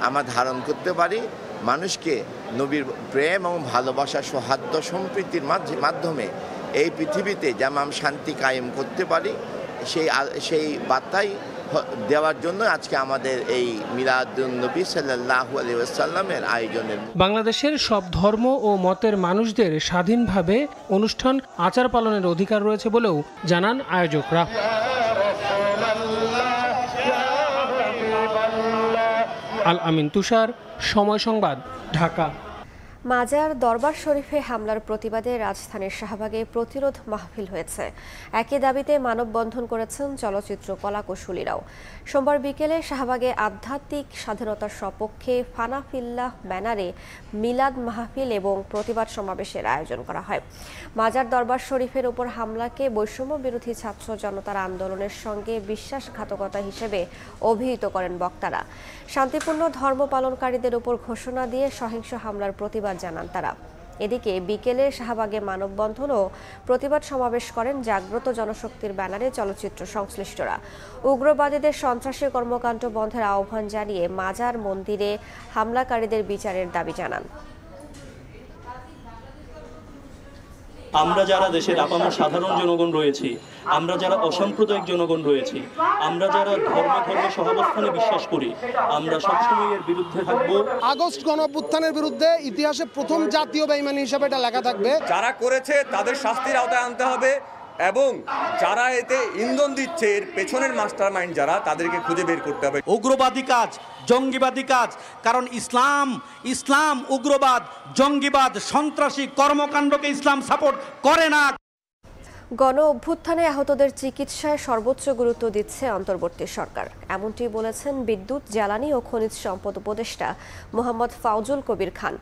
আমরা ধারণ করতে পারি, মানুষকে নবীর প্রেম এবং ভালোবাসা, সৌহার্দ্য, সম্প্রীতির মাধ্যমে এই পৃথিবীতে যেমন শান্তি কায়েম করতে পারি, সেই বার্তাই দেওয়ার জন্য আজকে আমাদের এই মিলাদুন্নবী সাল্লাল্লাহু আলাইহি ওয়াসাল্লামের আয়োজনের। বাংলাদেশের সব ধর্ম ও মতের মানুষদের স্বাধীনভাবে অনুষ্ঠান আচার পালনের অধিকার রয়েছে বলেও জানান আয়োজকরা। আল আমিন তুষার, সময় সংবাদ, ঢাকা। মাজার দরবার শরীফে হামলার প্রতিবাদে রাজধানীর শাহবাগে প্রতিরোধ মাহফিল হয়েছে। একই দাবিতে মানববন্ধন করেছেন চলচ্চিত্র কলাকুশলীরাও। সোমবার বিকেলে শাহবাগে আধ্যাত্মিক স্বাধীনতার সপক্ষে ফানাফিল্লাহ ব্যানারে মিলাদ মাহফিল এবং প্রতিবাদ সমাবেশের আয়োজন করা হয়। মাজার দরবার শরীফের উপর হামলাকে বৈষম্য বিরোধী ছাত্র জনতার আন্দোলনের সঙ্গে বিশ্বাসঘাতকতা হিসেবে অভিহিত করেন বক্তারা। শান্তিপূর্ণ ধর্ম পালনকারীদের উপর ঘোষণা দিয়ে সহিংস হামলার প্রতিবাদ জানান তারা। এদিকে বিকেলে শাহবাগে মানববন্ধন ও প্রতিবাদ সমাবেশ করেন জাগ্রত জনশক্তির ব্যানারে চলচ্চিত্র সংশ্লিষ্টরা। উগ্রবাদীদের সন্ত্রাসী কর্মকাণ্ড বন্ধের আহ্বান জানিয়ে মাজার মন্দিরে হামলাকারীদের বিচারের দাবি জানান। আমরা যারা দেশের আপামর সাধারণ জনগণ রয়েছি, আমরা যারা অসাম্প্রদায়িক জনগণ রয়েছি, আমরা যারা ধর্মে সহাবস্থানে বিশ্বাস করি, আমরা সবসময় এর বিরুদ্ধে থাকব। আগস্ট গণঅভ্যুত্থানের বিরুদ্ধে ইতিহাসে প্রথম জাতীয় বেঈমানি হিসেবে এটা লেখা থাকবে। যারা করেছে তাদের শাস্তির আওতায় আনতে হবে এবং যারা এতে ইন্ধন দিচ্ছে, এর পেছনের মাস্টার মাইন্ড যারা, তাদেরকে খুঁজে বের করতে হবে। উগ্রবাদী কাজ, জঙ্গিবাদী কাজ, কারণ ইসলাম উগ্রবাদ, জঙ্গিবাদ, সন্ত্রাসী কর্মকাণ্ডকে ইসলাম সাপোর্ট করে না। গণ অভ্যুত্থানে আহতদের চিকিৎসায় সর্বোচ্চ গুরুত্ব দিচ্ছে অন্তর্বর্তী সরকার, এমনটি বলেছেন বিদ্যুৎ, জ্বালানি ও খনিজ সম্পদ উপদেষ্টা মোহাম্মদ ফাউজুল কবির খান।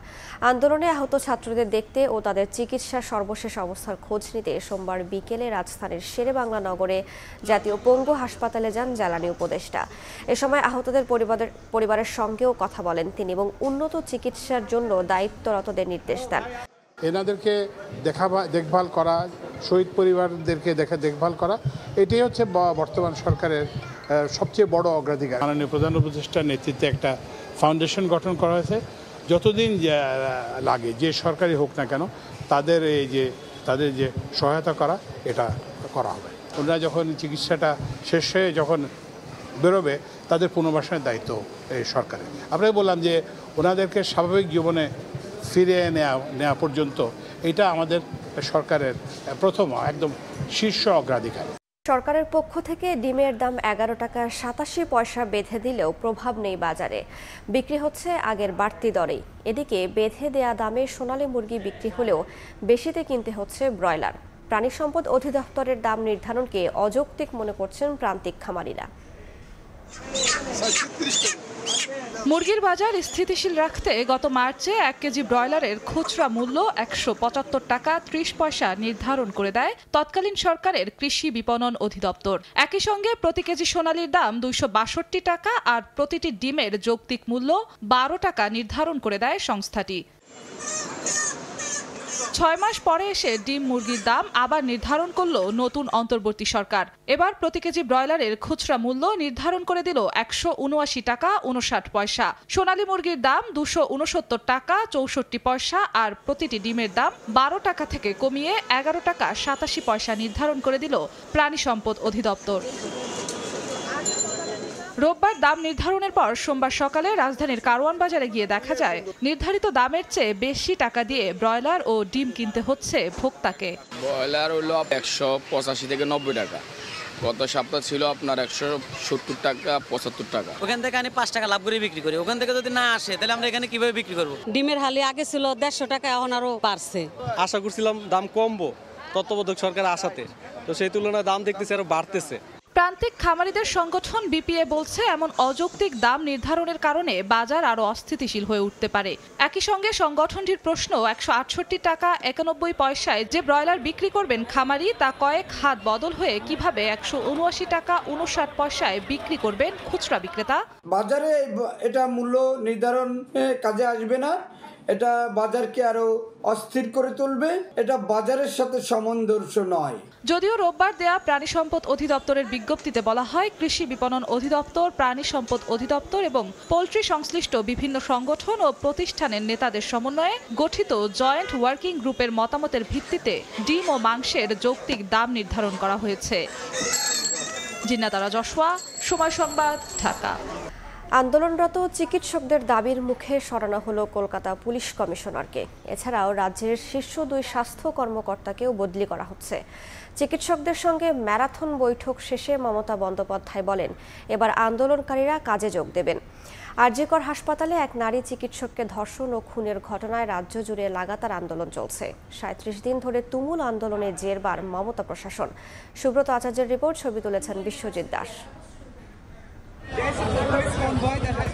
আন্দোলনে আহত ছাত্রদের দেখতে ও তাদের চিকিৎসার সর্বশেষ অবস্থার খোঁজ নিতে সোমবার বিকেলে রাজধানীর শেরেবাংলা নগরে জাতীয় পঙ্গু হাসপাতালে যান জ্বালানি উপদেষ্টা। এ সময় আহতদের পরিবারের সঙ্গেও কথা বলেন তিনি এবং উন্নত চিকিৎসার জন্য দায়িত্বরতদের নির্দেশ দেন। এনাদেরকে দেখভাল করা, শহীদ পরিবারদেরকে দেখভাল করা, এটাই হচ্ছে বর্তমান সরকারের সবচেয়ে বড় অগ্রাধিকার। মাননীয় প্রধান উপদেষ্টার নেতৃত্বে একটা ফাউন্ডেশন গঠন করা হয়েছে। যতদিন লাগে যে সরকারি হোক না কেন তাদের যে সহায়তা করা, এটা করা হবে। ওনারা যখন চিকিৎসাটা শেষ হয়ে যখন বেরোবে তাদের পুনর্বাসনের দায়িত্ব এই সরকারের। আপনাকে বললাম যে ওনাদেরকে স্বাভাবিক জীবনে ফিরিয়ে নেওয়া পর্যন্ত এটা আমাদের সরকারের প্রথম একদম শীর্ষ অগ্রাধিকার। সরকারের পক্ষ থেকে ডিমের দাম 11 টাকা 87 পয়সা বেঁধে দিলেও প্রভাব নেই বাজারে, বিক্রি হচ্ছে আগের বাড়তি দরেই। এদিকে বেঁধে দেয়া দামে সোনালী মুরগি বিক্রি হলেও বেশিতে কিনতে হচ্ছে ব্রয়লার। প্রাণী সম্পদ অধিদপ্তরের দাম নির্ধারণকে অযৌক্তিক মনে করছেন প্রান্তিক খামারিরা। মুরগির বাজার স্থিতিশীল রাখতে গত মার্চে 1 কেজি ব্রয়লারের খুচরা মূল্য 175 টাকা 30 পয়সা নির্ধারণ করে দেয় তৎকালীন সরকারের কৃষি বিপণন অধিদপ্তর। একই সঙ্গে প্রতি কেজি সোনালীর দাম 262 টাকা আর প্রতিটি ডিমের যৌক্তিক মূল্য 12 টাকা নির্ধারণ করে দেয় সংস্থাটি। 6 মাস পরে এসে ডিম মুরগির দাম আবার নির্ধারণ করল নতুন অন্তর্বর্তী সরকার। এবার প্রতি কেজি ব্রয়লারের খুচরা মূল্য নির্ধারণ করে দিল 179 টাকা 59 পয়সা। সোনালী মুরগির দাম 269 টাকা 64 পয়সা আর প্রতিটি ডিমের দাম 12 টাকা থেকে কমিয়ে 11 টাকা 87 পয়সা নির্ধারণ করে দিল প্রাণী সম্পদ অধিদপ্তর। রোববার দাম নির্ধারণের পর সোমবার সকালে রাজধানীর কারওয়ান বাজারে গিয়ে দেখা যায় নির্ধারিত দামের চেয়ে বেশি টাকা দিয়ে ব্রয়লার ও ডিম কিনতে হচ্ছে ভোক্তাকে। ব্রয়লার হলো 185 থেকে 90 টাকা, গত সপ্তাহ ছিল আপনার 170 টাকা 75 টাকা। ওখান থেকে আমি 5 টাকা লাভ করে বিক্রি করি, ওখান থেকে যদি না আসে তাহলে আমরা এখানে কিভাবে বিক্রি করব? ডিমের হালি আগে ছিল 150 টাকা, এখন আরো বাড়ছে। আশা করছিলাম দাম কমবো তত্ত্বাবধায়ক সরকার আসাতে, তো সেই তুলনায় দাম দেখতেছি আরো বাড়তেছে। প্রান্তিক খামারিদের সংগঠন বিপিএ বলছে এমন অযৌক্তিক দাম নির্ধারণের কারণে বাজার আরো অস্থিতিশীল হয়ে উঠতে পারে। একই সঙ্গে সংগঠনটির প্রশ্ন, 168 টাকা 91 পয়সায় যে ব্রয়লার বিক্রি করবেন খামারি, তা কয়েক হাত বদল হয়ে কিভাবে 179 টাকা 59 পয়সায় বিক্রি করবেন খুচরা বিক্রেতা? বাজারে এটা মূল্য নির্ধারণ কাজে আসবে না, এটা বাজারকে আরো অস্থির করে তুলবে, এটা বাজারের সাথে সামঞ্জস্য নয়। যদিও রোববার দেয়া প্রাণী সম্পদ অধিদপ্তরের বিজ্ঞপ্তিতে বলা হয় কৃষি বিপণন অধিদপ্তর, প্রাণী সম্পদ অধিদপ্তর এবং পোল্ট্রি সংশ্লিষ্ট বিভিন্ন সংগঠন ও প্রতিষ্ঠানের নেতাদের সমন্বয়ে গঠিত জয়েন্ট ওয়ার্কিং গ্রুপের মতামতের ভিত্তিতে ডিম ও মাংসের যৌক্তিক দাম নির্ধারণ করা হয়েছে। জিন্নাতারা জশওয়া, সময় সংবাদ, ঢাকা। আন্দোলনরত চিকিৎসকদের দাবির মুখে সরানো হলো কলকাতা পুলিশ কমিশনারকে। এছাড়াও রাজ্যের শীর্ষ 2 স্বাস্থ্য কর্মকর্তাকেও বদলি করা হচ্ছে। চিকিৎসকদের সঙ্গে ম্যারাথন বৈঠক শেষে মমতা বন্দ্যোপাধ্যায় বলেন এবার আন্দোলনকারীরা কাজে যোগ দেবেন। আরজিকর হাসপাতালে এক নারী চিকিৎসককে ধর্ষণ ও খুনের ঘটনায় রাজ্য জুড়ে লাগাতার আন্দোলন চলছে। 37 দিন ধরে তুমুল আন্দোলনে জেরবার মমতা প্রশাসন। সুব্রত আচার্যের রিপোর্ট, ছবি তুলেছেন বিশ্বজিৎ দাস।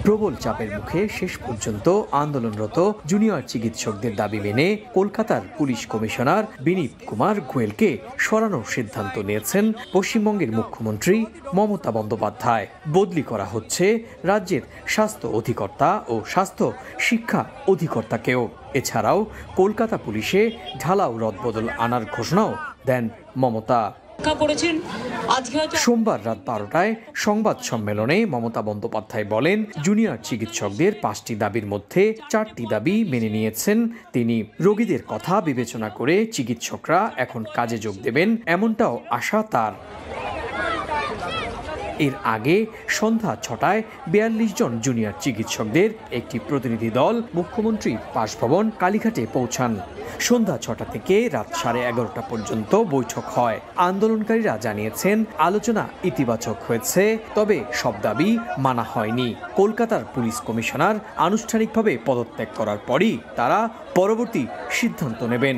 প্রবল চাপের মুখে শেষ পর্যন্ত আন্দোলনরত জুনিয়র চিকিৎসকদের দাবি মেনে কলকাতার পুলিশ কমিশনার বিনীত কুমার গোয়েলকে সরানোর সিদ্ধান্ত নিয়েছেন পশ্চিমবঙ্গের মুখ্যমন্ত্রী মমতা বন্দ্যোপাধ্যায়। বদলি করা হচ্ছে রাজ্যের স্বাস্থ্য অধিকর্তা ও স্বাস্থ্য শিক্ষা অধিকর্তাকেও। এছাড়াও কলকাতা পুলিশে ঢালাও রদবদল আনার ঘোষণাও দেন মমতা। সোমবার রাত 12টায় সংবাদ সম্মেলনে মমতা বন্দ্যোপাধ্যায় বলেন জুনিয়র চিকিৎসকদের 5টি দাবির মধ্যে 4টি দাবি মেনে নিয়েছেন তিনি। রোগীদের কথা বিবেচনা করে চিকিৎসকরা এখন কাজে যোগ দেবেন, এমনটাও আশা তার। এর আগে সন্ধ্যা 6টায় 42 জন জুনিয়র চিকিৎসকদের একটি প্রতিনিধি দল মুখ্যমন্ত্রীর বাসভবন কালীঘাটে পৌঁছান। সন্ধ্যা 6টা থেকে রাত 11:30 পর্যন্ত বৈঠক হয়। আন্দোলনকারীরা জানিয়েছেন আলোচনা ইতিবাচক হয়েছে, তবে সব দাবি মানা হয়নি। কলকাতার পুলিশ কমিশনার আনুষ্ঠানিকভাবে পদত্যাগ করার পরই তারা পরবর্তী সিদ্ধান্ত নেবেন।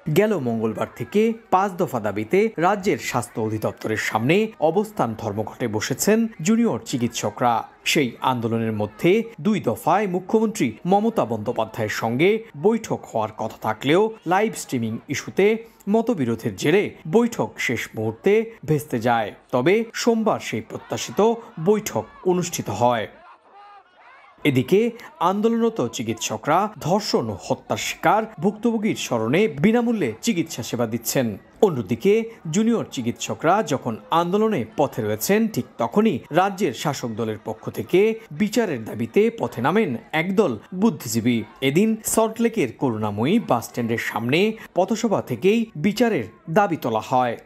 গেল মঙ্গলবার থেকে 5 দফা দাবিতে রাজ্যের স্বাস্থ্য অধিদপ্তরের সামনে অবস্থান ধর্মঘটে বসেছেন জুনিয়র চিকিৎসকরা। সেই আন্দোলনের মধ্যে 2 দফায় মুখ্যমন্ত্রী মমতা বন্দ্যোপাধ্যায়ের সঙ্গে বৈঠক হওয়ার কথা থাকলেও লাইভ স্ট্রিমিং ইস্যুতে মতবিরোধের জেরে বৈঠক শেষ মুহূর্তে ভেস্তে যায়। তবে সোমবার সেই প্রত্যাশিত বৈঠক অনুষ্ঠিত হয়। এদিকে আন্দোলনরত চিকিৎসকরা ধর্ষণ ও হত্যার শিকার ভুক্তভোগীর স্মরণে বিনামূল্যে চিকিৎসা সেবা দিচ্ছেন। অন্যদিকে জুনিয়র চিকিৎসকরা যখন আন্দোলনে পথে রয়েছেন, ঠিক তখনই রাজ্যের শাসক দলের পক্ষ থেকে বিচারের দাবিতে পথে নামেন একদল বুদ্ধিজীবী। এদিন সল্টলেকের করুণাময়ী বাসস্ট্যান্ডের সামনে পথসভা থেকেই বিচারের দাবি তোলা হয়।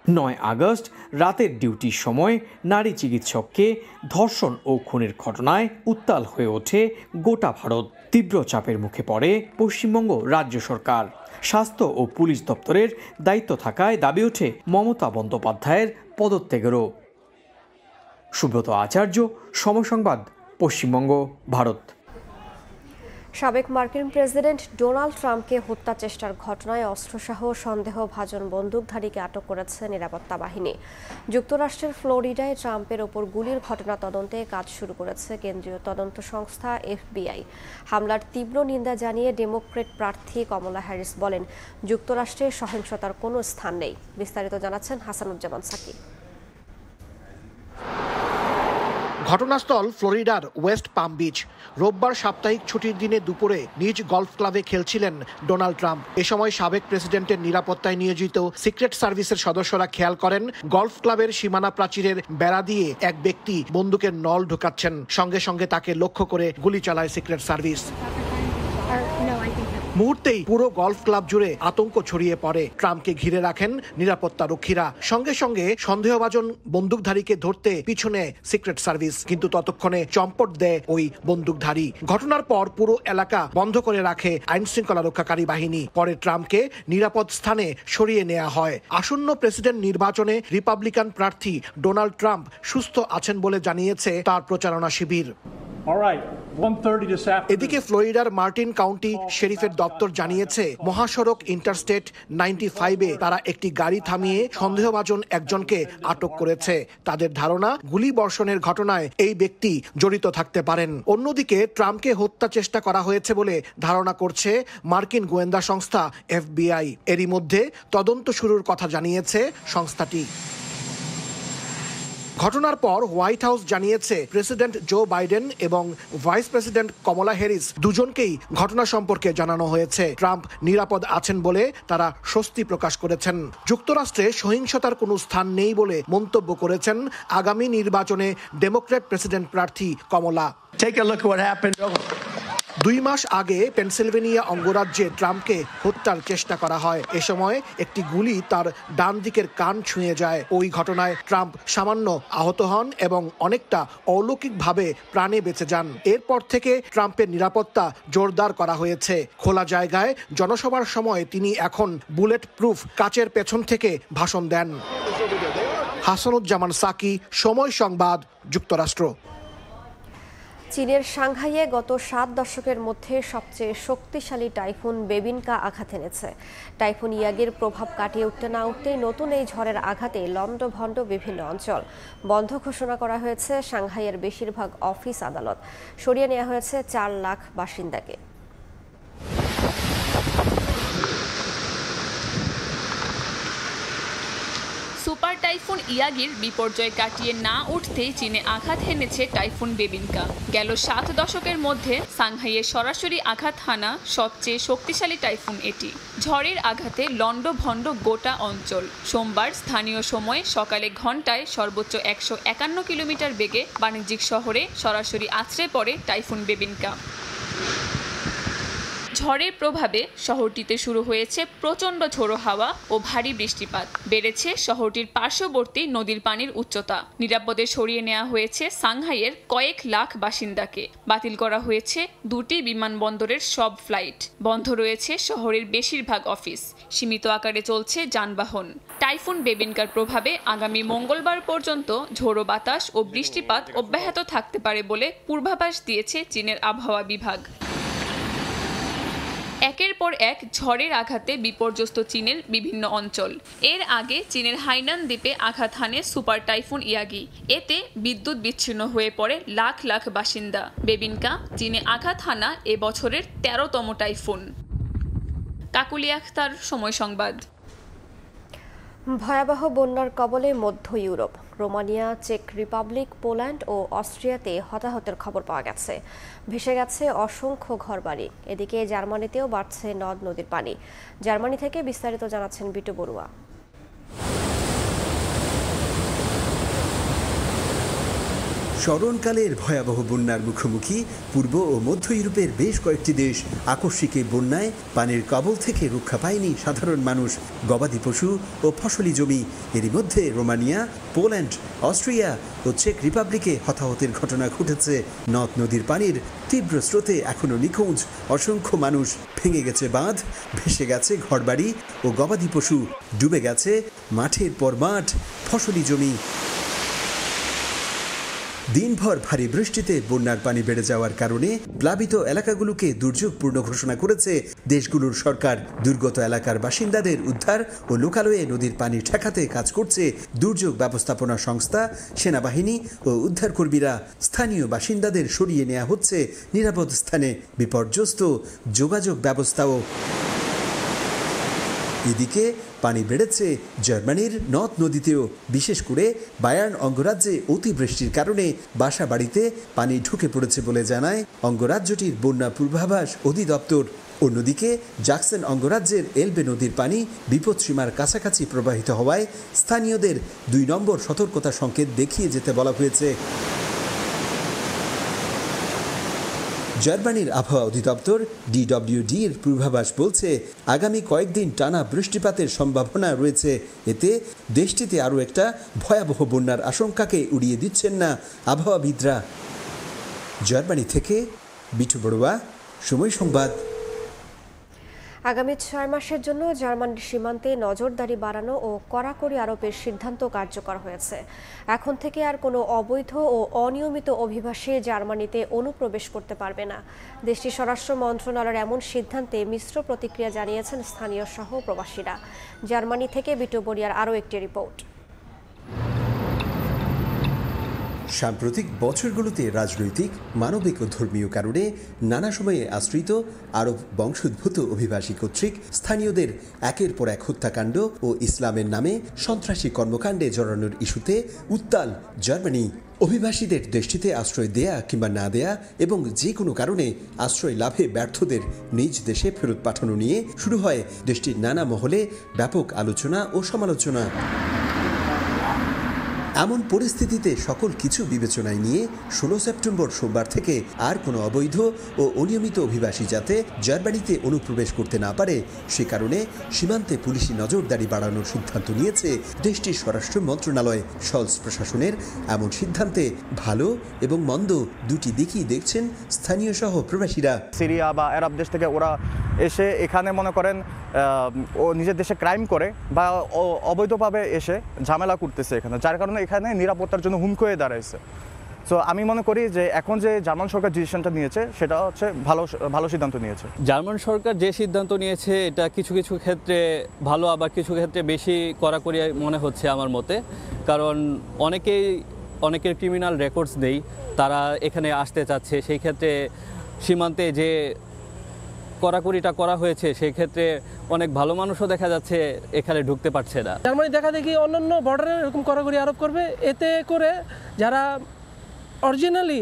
9 আগস্ট রাতের ডিউটির সময় নারী চিকিৎসককে ধর্ষণ ও খুনের ঘটনায় উত্তাল হয়ে ওঠে গোটা ভারত। তীব্র চাপের মুখে পড়ে পশ্চিমবঙ্গ রাজ্য সরকার। স্বাস্থ্য ও পুলিশ দপ্তরের দায়িত্ব থাকায় দাবি ওঠে মমতা বন্দ্যোপাধ্যায়ের পদত্যাগেরও। সুব্রত আচার্য, সময় সংবাদ, পশ্চিমবঙ্গ, ভারত। সাবেক মার্কিন প্রেসিডেন্ট ডোনাল্ড ট্রাম্পকে হত্যা চেষ্টার ঘটনায় অস্ত্রসহ সন্দেহভাজন বন্দুকধারীকে আটক করেছে নিরাপত্তা বাহিনী। যুক্তরাষ্ট্রের ফ্লোরিডায় ট্রাম্পের ওপর গুলির ঘটনা তদন্তে কাজ শুরু করেছে কেন্দ্রীয় তদন্ত সংস্থা FBI। হামলার তীব্র নিন্দা জানিয়ে ডেমোক্র্যাট প্রার্থী কমলা হ্যারিস বলেন, যুক্তরাষ্ট্রে সহিংসতার কোনো স্থান নেই। বিস্তারিত জানাচ্ছেন হাসানুজ্জামান সাকি। ঘটনাস্থল ফ্লোরিডার ওয়েস্ট পাম বিচ। রোববার সাপ্তাহিক ছুটির দিনে দুপুরে নিজ গলফ ক্লাবে খেলছিলেন ডোনাল্ড ট্রাম্প। এ সময় সাবেক প্রেসিডেন্টের নিরাপত্তায় নিয়োজিত সিক্রেট সার্ভিসের সদস্যরা খেয়াল করেন গলফ ক্লাবের সীমানা প্রাচীরের বেড়া দিয়ে এক ব্যক্তি বন্দুকের নল ঢোকাচ্ছেন। সঙ্গে সঙ্গে তাকে লক্ষ্য করে গুলি চালায় সিক্রেট সার্ভিস। মুহূর্তেই পুরো গলফ ক্লাব জুড়ে আতঙ্ক ছড়িয়ে পড়ে। ট্রাম্পকে ঘিরে রাখেন নিরাপত্তা রক্ষীরা। সঙ্গে সঙ্গে সন্দেহভাজন বন্দুকধারীকে ধরতে পিছনে সিক্রেট সার্ভিস, কিন্তু ততক্ষণে চম্পট দেয় ওই বন্দুকধারী। ঘটনার পর পুরো এলাকা বন্ধ করে রাখে আইন শৃঙ্খলা রক্ষাকারী বাহিনী। পরে ট্রাম্পকে নিরাপদ স্থানে সরিয়ে নেওয়া হয়। আসন্ন প্রেসিডেন্ট নির্বাচনে রিপাবলিকান প্রার্থী ডোনাল্ড ট্রাম্প সুস্থ আছেন বলে জানিয়েছে তার প্রচারণা শিবির। এদিকে ফ্লোরিডার মার্টিন কাউন্টি শেরিফের দপ্তর জানিয়েছে মহাসড়ক ইন্টারস্টেট 95-এ তারা একটি গাড়ি থামিয়ে সন্দেহভাজন একজনকে আটক করেছে। তাদের ধারণা গুলি বর্ষণের ঘটনায় এই ব্যক্তি জড়িত থাকতে পারেন। অন্যদিকে ট্রাম্পকে হত্যা চেষ্টা করা হয়েছে বলে ধারণা করছে মার্কিন গোয়েন্দা সংস্থা FBI। এরই মধ্যে তদন্ত শুরুর কথা জানিয়েছে সংস্থাটি। ঘটনার পর হোয়াইট হাউস জানিয়েছে প্রেসিডেন্ট জো বাইডেন এবং ভাইস প্রেসিডেন্ট কমলা হ্যারিস দুজনকেই ঘটনা সম্পর্কে জানানো হয়েছে। ট্রাম্প নিরাপদ আছেন বলে তারা স্বস্তি প্রকাশ করেছেন। যুক্তরাষ্ট্রে সহিংসতার কোনো স্থান নেই বলে মন্তব্য করেছেন আগামী নির্বাচনে ডেমোক্র্যাট প্রেসিডেন্ট প্রার্থী কমলা। 2 মাস আগে পেনসিলভেনিয়া অঙ্গরাজ্যে ট্রাম্পকে হত্যার চেষ্টা করা হয়। এ সময় একটি গুলি তার ডান দিকের কান ছুঁয়ে যায়। ওই ঘটনায় ট্রাম্প সামান্য আহত হন এবং অনেকটা অলৌকিকভাবে প্রাণে বেঁচে যান। এরপর থেকে ট্রাম্পের নিরাপত্তা জোরদার করা হয়েছে। খোলা জায়গায় জনসভার সময় তিনি এখন বুলেট প্রুফ কাচের পেছন থেকে ভাষণ দেন। হাসানুজ্জামান সাকি, সময় সংবাদ, যুক্তরাষ্ট্র। চীনের সাংহাইয়ে গত 7 দশকের মধ্যে সবচেয়ে শক্তিশালী টাইফুন বেবিনকা আঘাত এনেছে। টাইফুন ইয়াগির প্রভাব কাটিয়ে উঠতে না উঠতেই নতুন এই ঝড়ের আঘাতে লণ্ডভণ্ড বিভিন্ন অঞ্চল। বন্ধ ঘোষণা করা হয়েছে সাংহাইয়ের বেশিরভাগ অফিস আদালত। সরিয়ে নেওয়া হয়েছে 4 লাখ বাসিন্দাকে। সুপার টাইফুন ইয়াগির বিপর্যয় কাটিয়ে না উঠতেই চীনে আঘাত হেনেছে টাইফুন বেবিনকা। গেল 7 দশকের মধ্যে সাংহাইয়ে সরাসরি আঘাত হানা সবচেয়ে শক্তিশালী টাইফুন এটি। ঝড়ের আঘাতে লণ্ডভণ্ড গোটা অঞ্চল। সোমবার স্থানীয় সময়ে সকালে ঘন্টায় সর্বোচ্চ 151 কিলোমিটার বেগে বাণিজ্যিক শহরে সরাসরি আছড়ে পড়ে টাইফুন বেবিনকা। ঝড়ের প্রভাবে শহরটিতে শুরু হয়েছে প্রচণ্ড ঝোড়ো হাওয়া ও ভারী বৃষ্টিপাত। বেড়েছে শহরটির পার্শ্ববর্তী নদীর পানির উচ্চতা। নিরাপদে সরিয়ে নেওয়া হয়েছে সাংহাইয়ের কয়েক লাখ বাসিন্দাকে। বাতিল করা হয়েছে 2টি বিমানবন্দরের সব ফ্লাইট। বন্ধ রয়েছে শহরের বেশিরভাগ অফিস। সীমিত আকারে চলছে যানবাহন। টাইফুন বেবিনকার প্রভাবে আগামী মঙ্গলবার পর্যন্ত ঝোড়ো বাতাস ও বৃষ্টিপাত অব্যাহত থাকতে পারে বলে পূর্বাভাস দিয়েছে চীনের আবহাওয়া বিভাগ। একের পর এক ঝড়ের আঘাতে বিপর্যস্ত চীনের বিভিন্ন অঞ্চল। এর আগে চীনের হাইনান দ্বীপে আঘাত হানে সুপার টাইফুন ইয়াগি। এতে বিদ্যুৎ বিচ্ছিন্ন হয়ে পড়ে লাখ লাখ বাসিন্দা। বেবিনকা চীনে আঘাত হানা এ বছরের 13তম টাইফুন। কাকুলি আখতার, সময় সংবাদ। ভয়াবহ বন্যার কবলে মধ্য ইউরোপ। রোমানিয়া, চেক রিপাবলিক, পোল্যান্ড ও অস্ট্রিয়াতে হতাহতের খবর পাওয়া গেছে। ভেসে গেছে অসংখ্য ঘরবাড়ি। এদিকে জার্মানিতেও বাড়ছে নদ নদীর পানি। জার্মানি থেকে বিস্তারিত জানাচ্ছেন বিটু বড়ুয়া। স্মরণকালের ভয়াবহ বন্যার মুখোমুখি পূর্ব ও মধ্য ইউরোপের বেশ কয়েকটি দেশ। আকস্মিক এই বন্যায় পানির কবল থেকে রক্ষা পায়নি সাধারণ মানুষ, গবাদি পশু ও ফসলি জমি। এরই মধ্যে রোমানিয়া, পোল্যান্ড, অস্ট্রিয়া ও চেক রিপাবলিকে হতাহতের ঘটনা ঘটেছে। নদ নদীর পানির তীব্র স্রোতে এখনও নিখোঁজ অসংখ্য মানুষ। ভেঙে গেছে বাঁধ, ভেসে গেছে ঘরবাড়ি ও গবাদি পশু, ডুবে গেছে মাঠের পর মাঠ, ফসলি জমি। দিনভর ভারী বৃষ্টিতে বন্যার পানি বেড়ে যাওয়ার কারণে প্লাবিত এলাকাগুলোকে দুর্যোগপূর্ণ ঘোষণা করেছে দেশগুলোর সরকার। দুর্গত এলাকার বাসিন্দাদের উদ্ধার ও লোকালয়ে নদীর পানি ঠেকাতে কাজ করছে দুর্যোগ ব্যবস্থাপনা সংস্থা, সেনাবাহিনী ও উদ্ধারকর্মীরা। স্থানীয় বাসিন্দাদের সরিয়ে নেওয়া হচ্ছে নিরাপদ স্থানে। বিপর্যস্ত যোগাযোগ ব্যবস্থাও। এদিকে পানি বেড়েছে জার্মানির নদ নদীতেও। বিশেষ করে বায়ার্ন অঙ্গরাজ্যে অতিবৃষ্টির কারণে বাসা বাড়িতে পানি ঢুকে পড়েছে বলে জানায় অঙ্গরাজ্যটির বন্যা পূর্বাভাস অধিদপ্তর। অন্যদিকে জাকসেন অঙ্গরাজ্যের এলবে নদীর পানি বিপদসীমার কাছাকাছি প্রবাহিত হওয়ায় স্থানীয়দের 2 নম্বর সতর্কতা সংকেত দেখিয়ে যেতে বলা হয়েছে। জার্মানির আবহাওয়া অধিদপ্তর DWD এর পূর্বাভাস বলছে আগামী কয়েকদিন টানা বৃষ্টিপাতের সম্ভাবনা রয়েছে। এতে দেশটিতে আরও একটা ভয়াবহ বন্যার আশঙ্কাকে উড়িয়ে দিচ্ছেন না আবহাওয়াবিদরা। জার্মানি থেকে বিটু বড়ুয়া, সময় সংবাদ। আগামী 6 মাসের জন্য জার্মানির সীমান্তে নজরদারি বাড়ানো ও কড়াকড়ি আরোপের সিদ্ধান্ত কার্যকর হয়েছে। এখন থেকে আর কোনো অবৈধ ও অনিয়মিত অভিবাসী জার্মানিতে অনুপ্রবেশ করতে পারবে না। দেশটির স্বরাষ্ট্র মন্ত্রণালয়ের এমন সিদ্ধান্তে মিশ্র প্রতিক্রিয়া জানিয়েছেন স্থানীয় সহ প্রবাসীরা। জার্মানি থেকে বিটু বড়িয়ার আরও একটি রিপোর্ট। সাম্প্রতিক বছরগুলোতে রাজনৈতিক, মানবিক ও ধর্মীয় কারণে নানা সময়ে আশ্রিত আরব বংশোদ্ভূত অভিবাসী কর্তৃক স্থানীয়দের একের পর এক হত্যাকাণ্ড ও ইসলামের নামে সন্ত্রাসী কর্মকাণ্ডে জড়ানোর ইস্যুতে উত্তাল জার্মানি। অভিবাসীদের দেশটিতে আশ্রয় দেয়া কিংবা না দেয়া এবং যে কোনো কারণে আশ্রয় লাভে ব্যর্থদের নিজ দেশে ফেরত পাঠানো নিয়ে শুরু হয় দেশটির নানা মহলে ব্যাপক আলোচনা ও সমালোচনা। এমন পরিস্থিতিতে সকল কিছু বিবেচনায় নিয়ে 16 সেপ্টেম্বর সোমবার থেকে আর কোনো অবৈধ ও অনিয়মিত অভিবাসী যাতে জার্মানিতে অনুপ্রবেশ করতে না পারে সে কারণে সীমান্তে পুলিশি নজরদারি বাড়ানোর সিদ্ধান্ত নিয়েছে দেশটির স্বরাষ্ট্র মন্ত্রণালয়। শলস প্রশাসনের এমন সিদ্ধান্তে ভালো এবং মন্দ দুটি দিকই দেখছেন স্থানীয় সহ প্রবাসীরা। সিরিয়া বা আরব দেশ থেকে ওরা এসে এখানে মনে করেন ও নিজের দেশে ক্রাইম করে বা অবৈধভাবে এসে ঝামেলা করতেছে এখানে, যার কারণে এখানে নিরাপত্তার জন্য হুমকি হয়ে দাঁড়াইছে। সো আমি মনে করি যে এখন যে জার্মান সরকার ডিসিশনটা নিয়েছে সেটা হচ্ছে ভালো সিদ্ধান্ত নিয়েছে। জার্মান সরকার যে সিদ্ধান্ত নিয়েছে এটা কিছু কিছু ক্ষেত্রে ভালো, আবার কিছু ক্ষেত্রে বেশি কড়াকড়ি মনে হচ্ছে আমার মতে। কারণ অনেকের ক্রিমিনাল রেকর্ডস নেই, তারা এখানে আসতে চাচ্ছে। সেই ক্ষেত্রে সীমান্তে যে কড়াকড়িটা করা হয়েছে সেই ক্ষেত্রে অনেক ভালো মানুষও দেখা যাচ্ছে এখানে ঢুকতে পারছে না। জার্মানি দেখা দেখি অন্যান্য বর্ডারে এরকম কড়াকড়ি আরোপ করবে, এতে করে যারা অরিজিনালি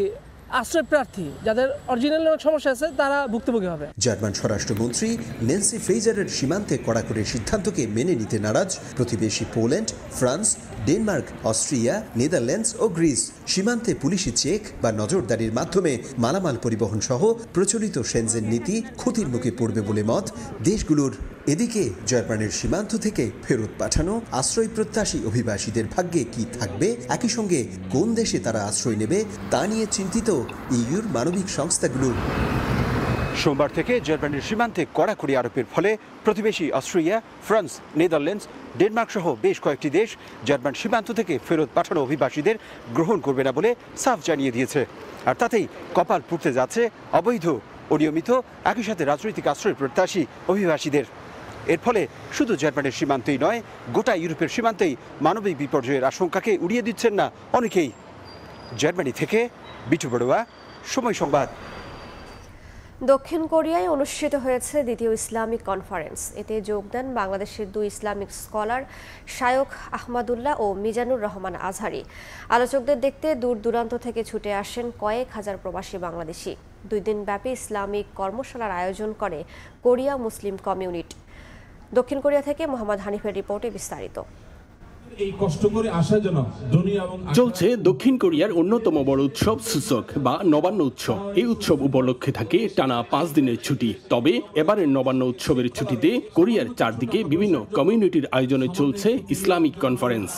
আশ্রয় প্রার্থী, যাদের অরিজিনাল সমস্যা আছে, তারা ভুক্তভোগী হবে। জার্মান স্বরাষ্ট্রমন্ত্রী নেন্সি ফ্রেজারের সীমান্তে কড়াকড়ির সিদ্ধান্তকে মেনে নিতে নারাজ প্রতিবেশী Poland, France, Denmark, Austria, Netherlands ও গ্রিস। সীমান্তে পুলিশি চেক বা নজরদারির মাধ্যমে মালামাল পরিবহন সহ প্রচলিত সেনজেন নীতি ক্ষতির মুখে পড়বে বলে মত দেশগুলোর। এদিকে জার্মানির সীমান্ত থেকে ফেরত পাঠানো আশ্রয় প্রত্যাশী অভিবাসীদের ভাগ্যে কি থাকবে, একই সঙ্গে কোন দেশে তারা আশ্রয় নেবে তা নিয়ে চিন্তিত ইউর মানবিক সংস্থাগুলো। সোমবার থেকে জার্মানির সীমান্তে কড়াকড়ি আরোপের ফলে প্রতিবেশী অস্ট্রিয়া, ফ্রান্স, নেদারল্যান্ডস, ডেনমার্ক সহ বেশ কয়েকটি দেশ জার্মান সীমান্ত থেকে ফেরত পাঠানো অভিবাসীদের গ্রহণ করবে না বলে সাফ জানিয়ে দিয়েছে। আর তাতেই কপাল পুড়তে যাচ্ছে অবৈধ অনিয়মিত, একই সাথে রাজনৈতিক আশ্রয় প্রত্যাশী অভিবাসীদের। এর ফলে শুধু জার্মানির সীমান্তেই নয়, গোটা ইউরোপের সীমান্তেই মানবিক বিপর্যয়ের আশঙ্কাকে উড়িয়ে দিচ্ছেন না অনেকেই। জার্মানি থেকে বিটু বড়ুয়া, সময় সংবাদ। দক্ষিণ কোরিয়ায় অনুষ্ঠিত হয়েছে দ্বিতীয় ইসলামিক কনফারেন্স। এতে যোগ দেন বাংলাদেশের 2 ইসলামিক স্কলার শায়খ আহমদুল্লাহ ও মিজানুর রহমান আজহারি। আলোচকদের দেখতে দূর দূরান্ত থেকে ছুটে আসেন কয়েক হাজার প্রবাসী বাংলাদেশি। 2 দিনব্যাপী ইসলামিক কর্মশালার আয়োজন করে কোরিয়া মুসলিম কমিউনিটি। দক্ষিণ কোরিয়া থেকে মোহাম্মদ হানিফের রিপোর্টে বিস্তারিত। চলছে দক্ষিণ কোরিয়ার অন্যতম বড় উৎসব সূচক বা নবান্ন উৎসব। এই উৎসব উপলক্ষে থাকে টানা 5 দিনের ছুটি। তবে এবারের নবান্ন উৎসবের ছুটিতে কোরিয়ার চারদিকে বিভিন্ন কমিউনিটির আয়োজনে চলছে ইসলামিক কনফারেন্স।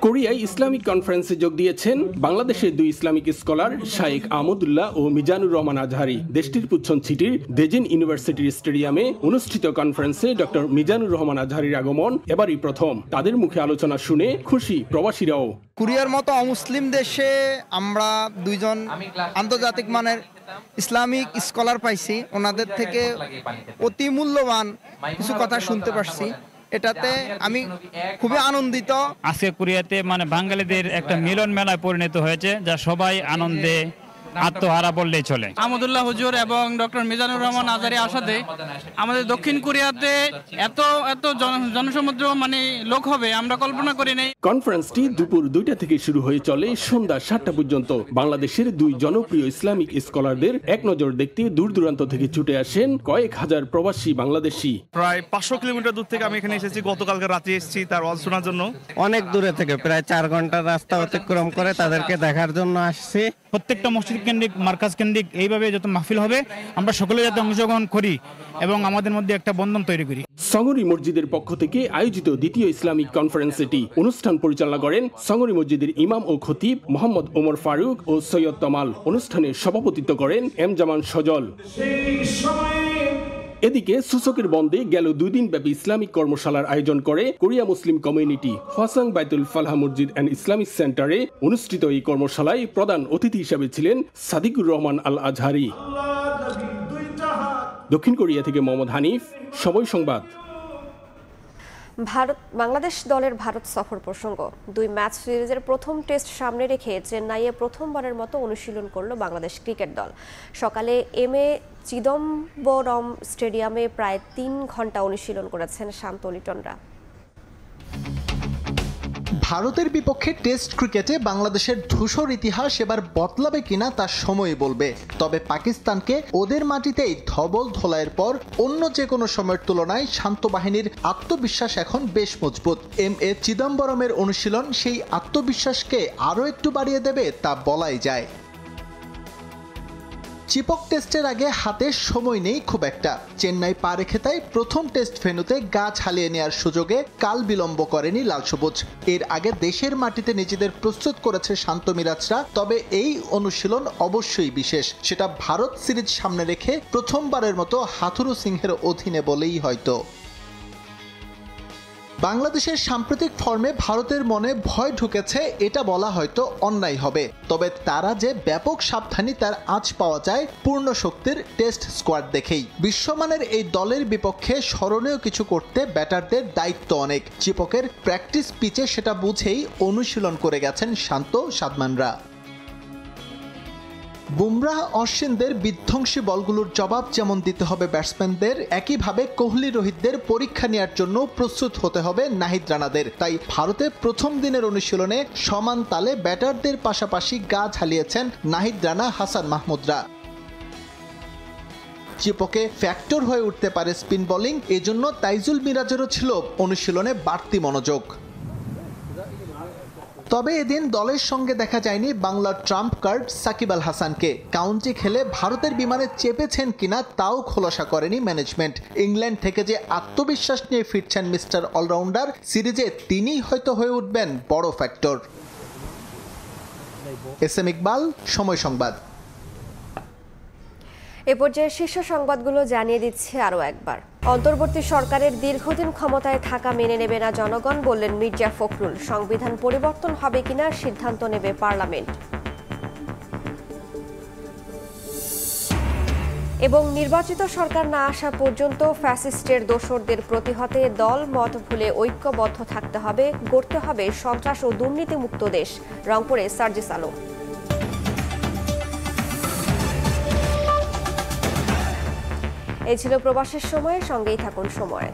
কোরিয়ায় ইসলামিক কনফারেন্সে যোগ দিয়েছেন বাংলাদেশের 2 ইসলামিক স্কলার শায়েখ আহমদুল্লাহ ও মিজানুর রহমান আজহারি। দেশটির পুচ্ছন সিটির দেজেন ইউনিভার্সিটির স্টেডিয়ামে অনুষ্ঠিত কনফারেন্সে ডক্টর মিজানুর রহমান আজহারির আগমন এবারই প্রথম। তাদের মুখে আলোচনা শুনে খুশি প্রবাসীরাও। কোরিয়ার মতো অমুসলিম দেশে আমরা 2 জন আন্তর্জাতিক মানের ইসলামিক স্কলার পাইছি। ওনাদের থেকে অতি মূল্যবান কিছু কথা শুনতে পারছি। এটাতে আমি খুবই আনন্দিত। আজকে কোরিয়াতে বাঙালিদের একটা মিলন মেলায় পরিণত হয়েছে, যা সবাই আনন্দে আত্মহারা বললেই চলে। আহমদুল্লাহ হুজুর এবং ডক্টর মিজানুর রহমান আজহারি আসাদে আমাদের দক্ষিণ কোরিয়াতে এত জনসমুদ্র লোক হবে আমরা কল্পনা করি নাই। কনফারেন্সটি দুপুর 2টা থেকে শুরু হয়ে চলে সন্ধ্যা 7টা পর্যন্ত। বাংলাদেশের 2 জনপ্রিয় ইসলামিক স্কলারদের এক নজর দেখতে দূর দূরান্ত থেকে ছুটে আসেন কয়েক হাজার প্রবাসী বাংলাদেশি। প্রায় 500 কিলোমিটার দূর থেকে আমি এখানে এসেছি। গতকালকে রাতে এসেছি তার ওয়াজ শোনার জন্য। অনেক দূরে থেকে প্রায় 4 ঘন্টার রাস্তা অতিক্রম করে তাদেরকে দেখার জন্য আসছি। প্রত্যেকটা মসজিদ কেন্দ্রিক, মার্কাজ কেন্দ্রিক এইভাবে যত মাহফিল হবে আমরা সকলে যাতে অংশগ্রহণ করি এবং আমাদের মধ্যে একটা বন্ধন তৈরি করি। সঙ্গরি মসজিদের পক্ষ থেকে আয়োজিত দ্বিতীয় ইসলামিক কনফারেন্স এটি। অনুষ্ঠান পরিচালনা করেন সঙ্গরি মসজিদের ইমাম ও খতিব মোহাম্মদ ওমর ফারুক ও সৈয়দ তমাল। অনুষ্ঠানে সভাপতিত্ব করেন এম জামান সজল। এদিকে সূচকের বন্ধে গেল 2 দিন ব্যাপী ইসলামিক কর্মশালার আয়োজন করে কোরিয়া মুসলিম কমিউনিটি। হসাং বাইতুল ফালাহ মসজিদ অ্যান্ড ইসলামিক সেন্টারে অনুষ্ঠিত এই কর্মশালায় প্রধান অতিথি হিসেবে ছিলেন সাদিকুর রহমান আল আজহারি। দক্ষিণ কোরিয়া থেকে মোহাম্মদ হানিফ, সময় সংবাদ। বাংলাদেশ দলের ভারত সফর প্রসঙ্গ। 2 ম্যাচ সিরিজের প্রথম টেস্ট সামনে রেখে চেন্নাইয়ে প্রথমবারের মতো অনুশীলন করল বাংলাদেশ ক্রিকেট দল। সকালে এম.এ. চিদম্বরম স্টেডিয়ামে প্রায় 3 ঘন্টা অনুশীলন করেছেন শান্ত লিটনরা। ভারতের বিপক্ষে টেস্ট ক্রিকেটে বাংলাদেশের ধূসর ইতিহাস এবার বদলাবে কিনা তা সময় বলবে। তবে পাকিস্তানকে ওদের মাটিতেই ধবল ধোলাইয়ের পর অন্য যে কোনো সময়ের তুলনায় শান্ত বাহিনীর আত্মবিশ্বাস এখন বেশ মজবুত। এম.এ. চিদম্বরমের অনুশীলন সেই আত্মবিশ্বাসকে আরও একটু বাড়িয়ে দেবে তা বলাই যায়। চিপক টেস্টের আগে হাতে সময় নেই খুব একটা। চেন্নাই পা রেখে তাই প্রথম টেস্ট ভেন্যুতে গা ছালিয়ে নেওয়ার সুযোগে কাল বিলম্ব করেনি লাল সবুজ। এর আগে দেশের মাটিতে নিজেদের প্রস্তুত করেছে শান্ত মিরাজরা। তবে এই অনুশীলন অবশ্যই বিশেষ। সেটা ভারত সিরিজ সামনে রেখে প্রথমবারের মতো হাথুরু সিংহের অধীনে বলেই হয়তো। বাংলাদেশের সাম্প্রতিক ফর্মে ভারতের মনে ভয় ঢুকেছে এটা বলা হয়তো অন্যায় হবে। তবে তারা যে ব্যাপক সাবধানী তার আঁচ পাওয়া যায় পূর্ণ শক্তির টেস্ট স্কোয়াড দেখেই। বিশ্বমানের এই দলের বিপক্ষে স্মরণীয় কিছু করতে ব্যাটারদের দায়িত্ব অনেক। চিপকের প্র্যাকটিস পিচে সেটা বুঝেই অনুশীলন করে গেছেন শান্ত সাদমানরা। বুমরাহ অশ্বিনদের বিধ্বংসী বলগুলোর জবাব যেমন দিতে হবে ব্যাটসম্যানদের, একইভাবে কোহলি রোহিতদের পরীক্ষা নেওয়ার জন্য প্রস্তুত হতে হবে নাহিদ রানাদের। তাই ভারতে প্রথম দিনের অনুশীলনে সমান তালে ব্যাটারদের পাশাপাশি গা ঝালিয়েছেন নাহিদ রানা, হাসান মাহমুদরা। চিপকে ফ্যাক্টর হয়ে উঠতে পারে স্পিন বোলিং, এজন্য তাইজুল মিরাজেরও ছিল অনুশীলনে বাড়তি মনোযোগ। তবে এদিন দলের সঙ্গে দেখা যায়নি বাংলার ট্রাম্প কার্ড সাকিব আল হাসানকে। কাউন্টি খেলে ভারতের বিমানে চেপেছেন কিনা তাও খোলাসা করেনি ম্যানেজমেন্ট। ইংল্যান্ড থেকে যে আত্মবিশ্বাস নিয়ে ফিরছেন মিস্টার অলরাউন্ডার, সিরিজে তিনিই হয়তো হয়ে উঠবেন বড় ফ্যাক্টর। এস.এম. ইকবাল, সময় সংবাদ। এ পর্যায়ে শীর্ষ সংবাদগুলো জানিয়ে দিচ্ছে আরও একবার। অন্তর্বর্তী সরকারের দীর্ঘদিন ক্ষমতায় থাকা মেনে নেবে না জনগণ, বললেন মির্জা ফখরুল। সংবিধান পরিবর্তন হবে কিনা সিদ্ধান্ত নেবে পার্লামেন্ট। এবং নির্বাচিত সরকার না আসা পর্যন্ত ফ্যাসিস্টের দোসরদের প্রতিহতে দল মত ভুলে ঐক্যবদ্ধ থাকতে হবে, গড়তে হবে সন্ত্রাস ও দুর্নীতিমুক্ত দেশ। রংপুরে সার্জিস আলম। এই ছিল প্রবাসের সময়, সঙ্গেই থাকুন সময়।